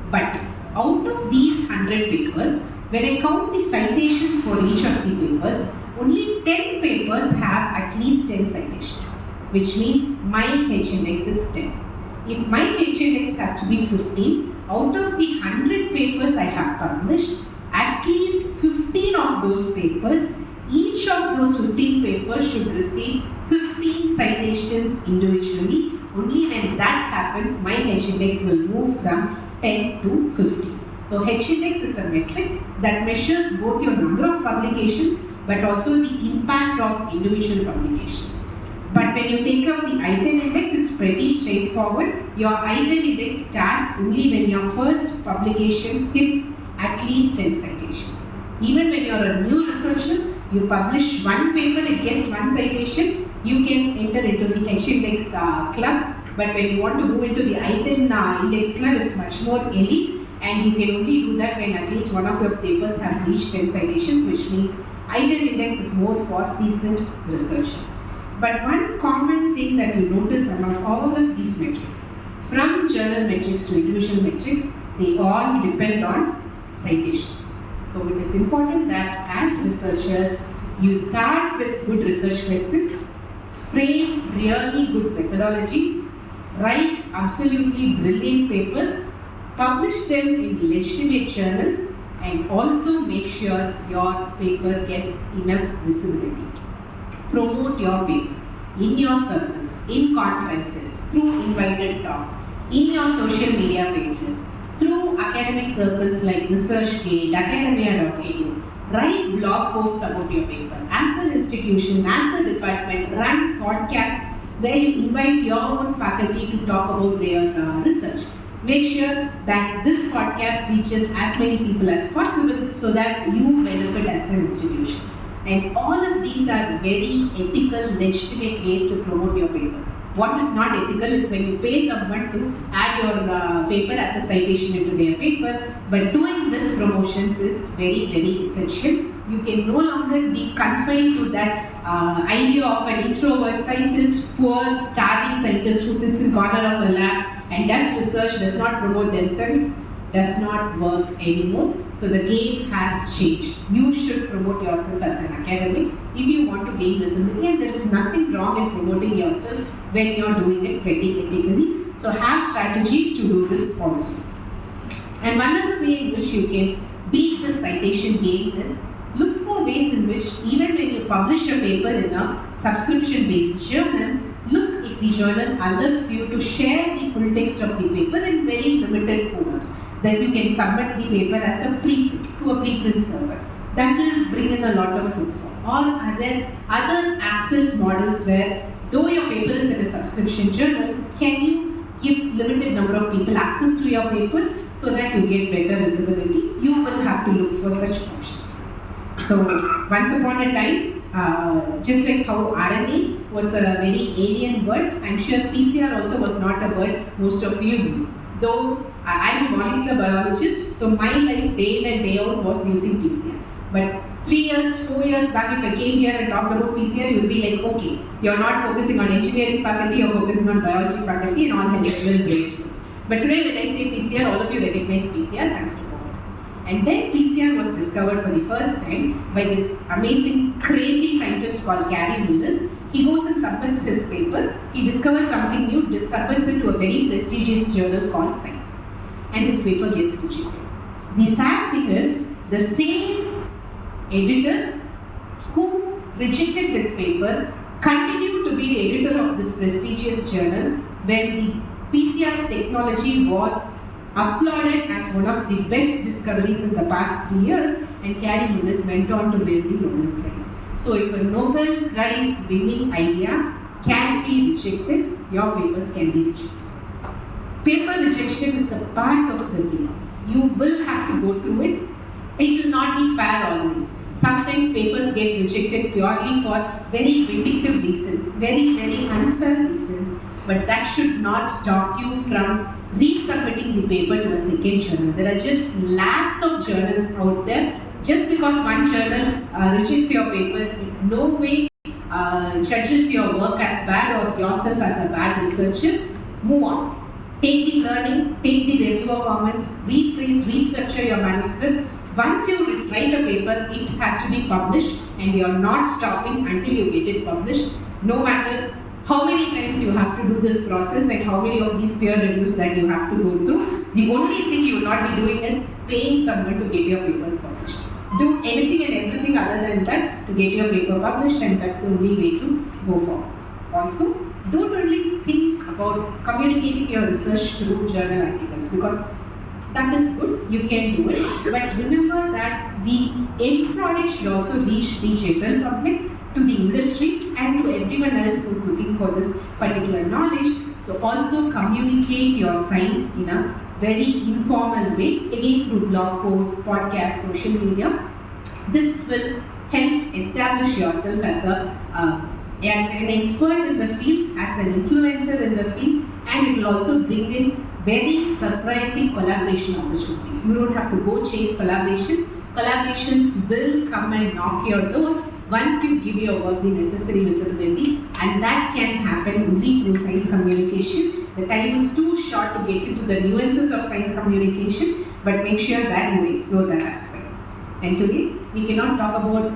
but out of these 100 papers, when I count the citations for each of the papers, only 10 papers have at least 10 citations, which means my H-index is 10. If my H-index has to be 15, out of the 100 papers I have published, at least 15 of those papers, each of those 15 papers should receive 15 citations individually. Only when that happens, my H-index will move from 10 to 50. So H-index is a metric that measures both your number of publications but also the impact of individual publications. But when you take up the item index, it's pretty straightforward. Your item index starts only when your first publication hits at least 10 citations. Even when you're a new researcher, you publish one paper, it gets one citation, you can enter into the H-index club. But when you want to move into the item index club, it's much more elite, and you can only do that when at least one of your papers have reached 10 citations, which means item index is more for seasoned researchers. But one common thing that you notice among all of these metrics, From journal metrics to individual metrics, they all depend on citations. So it is important that as researchers, you start with good research questions, frame really good methodologies, write absolutely brilliant papers, publish them in legitimate journals, and also make sure your paper gets enough visibility. Promote your paper in your circles, in conferences, through invited talks, in your social media pages, through academic circles like ResearchGate, academia.edu. Write blog posts about your paper. As an institution, as a department, run podcasts where you invite your own faculty to talk about their research. Make sure that this podcast reaches as many people as possible so that you benefit as an institution. And all of these are very ethical, legitimate ways to promote your paper. What is not ethical is when you pay someone to add your paper as a citation into their paper, but doing this promotions is very, very essential. You can no longer be confined to that idea of an introvert scientist, poor, starving scientist who sits in corner of a lab and does research, does not promote themselves, does not work anymore. So the game has changed. You should promote yourself as an academic if you want to gain visibility, and there is nothing wrong in promoting yourself when you are doing it very ethically. So have strategies to do this also. And one other way in which you can beat the citation game is look for ways in which even when you publish a paper in a subscription-based journal, look if the journal allows you to share the full text of the paper in very limited formats. That you can submit the paper as a preprint to a preprint server. That will bring in a lot of footfall. Or are there other access models where though your paper is in a subscription journal, can you give limited number of people access to your papers so that you get better visibility? You will have to look for such options. So once upon a time, just like how RNA was a very alien word, I'm sure PCR also was not a word most of you knew. Though I'm a molecular biologist, so my life day in and day out was using PCR. But 3 years, 4 years back, if I came here and talked about PCR, you will be like, okay, you're not focusing on engineering faculty, you're focusing on biology faculty and all will very close. But today when I say PCR, all of you recognize PCR thanks to COVID. And then PCR was discovered for the first time by this amazing, crazy scientist called Gary Mullis. He goes and submits his paper, he discovers something new, submits it to a very prestigious journal called Science. And his paper gets rejected. The sad thing is, the same editor who rejected his paper continued to be the editor of this prestigious journal when the PCR technology was applauded as one of the best discoveries in the past 3 years, and Gary Mullis went on to win the Nobel Prize. So if a Nobel Prize winning idea can be rejected, your papers can be rejected. Paper rejection is a part of the game. You will have to go through it. It will not be fair always. Sometimes papers get rejected purely for very vindictive reasons, very, very unfair reasons, but that should not stop you from resubmitting the paper to a second journal. There are just lakhs of journals out there. Just because one journal rejects your paper, in no way judges your work as bad or yourself as a bad researcher. Move on. Take the learning, take the reviewer comments, rephrase, restructure your manuscript. Once you write a paper, it has to be published, and you are not stopping until you get it published, no matter how many times you have to do this process and how many of these peer reviews that you have to go through. The only thing you will not be doing is paying someone to get your papers published. Do anything and everything other than that to get your paper published, and that's the only way to go forward. Also, don't only think about communicating your research through journal articles, because that is good, you can do it, but remember that the end product should also reach the general public, to the industries, and to everyone else who is looking for this particular knowledge. So also communicate your science in a very informal way, again through blog posts, podcasts, social media. This will help establish yourself as an expert in the field, as an influencer in the field, and it will also bring in very surprising collaboration opportunities. You don't have to go chase collaboration. Collaborations will come and knock your door once you give your work the necessary visibility, and that can happen only through science communication The time is too short to get into the nuances of science communication, but make sure that you explore that as well. And today, we cannot talk about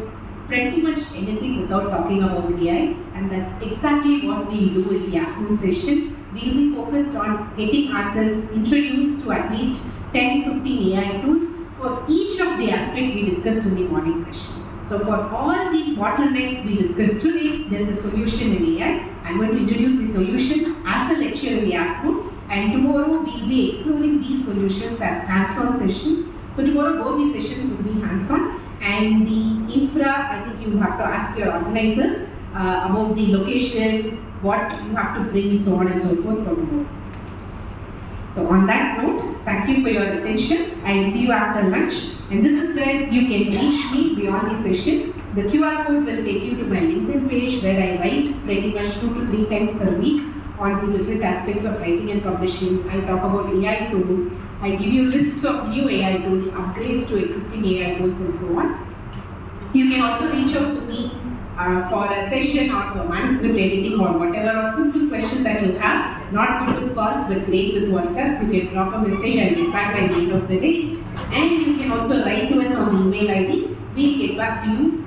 pretty much anything without talking about AI, and that's exactly what we'll do in the afternoon session. We'll be focused on getting ourselves introduced to at least 10-15 AI tools for each of the aspects we discussed in the morning session. So for all the bottlenecks we discussed today, there's a solution in AI. I'm going to introduce the solutions as a lecture in the afternoon, and tomorrow we'll be exploring these solutions as hands-on sessions. So tomorrow both these sessions will be hands-on, and the infra, I think you will have to ask your organizers about the location, what you have to bring, so on and so forth from tomorrow. So on that note, thank you for your attention. I'll see you after lunch, and this is where you can reach me beyond the session. The QR code will take you to my LinkedIn page, where I write pretty much 2 to 3 times a week on the different aspects of writing and publishing. I talk about AI tools. I give you lists of new AI tools, upgrades to existing AI tools, and so on. You can also reach out to me for a session or for manuscript editing or whatever, or simple question that you have. Not good with calls, but great with WhatsApp. You can drop a message and get back by the end of the day. And you can also write to us on the email ID. We'll get back to you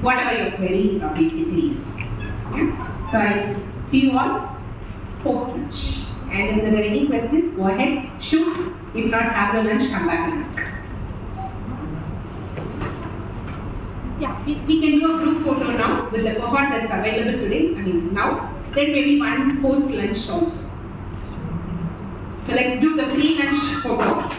whatever your query basically is. Yeah? So I see you all post lunch. And if there are any questions, go ahead, shoot. If not, have your lunch, come back and ask. Yeah, we can do a group photo now with the cohort that's available today. Now. Then maybe one post lunch also. So let's do the pre-lunch photo.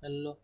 Hello.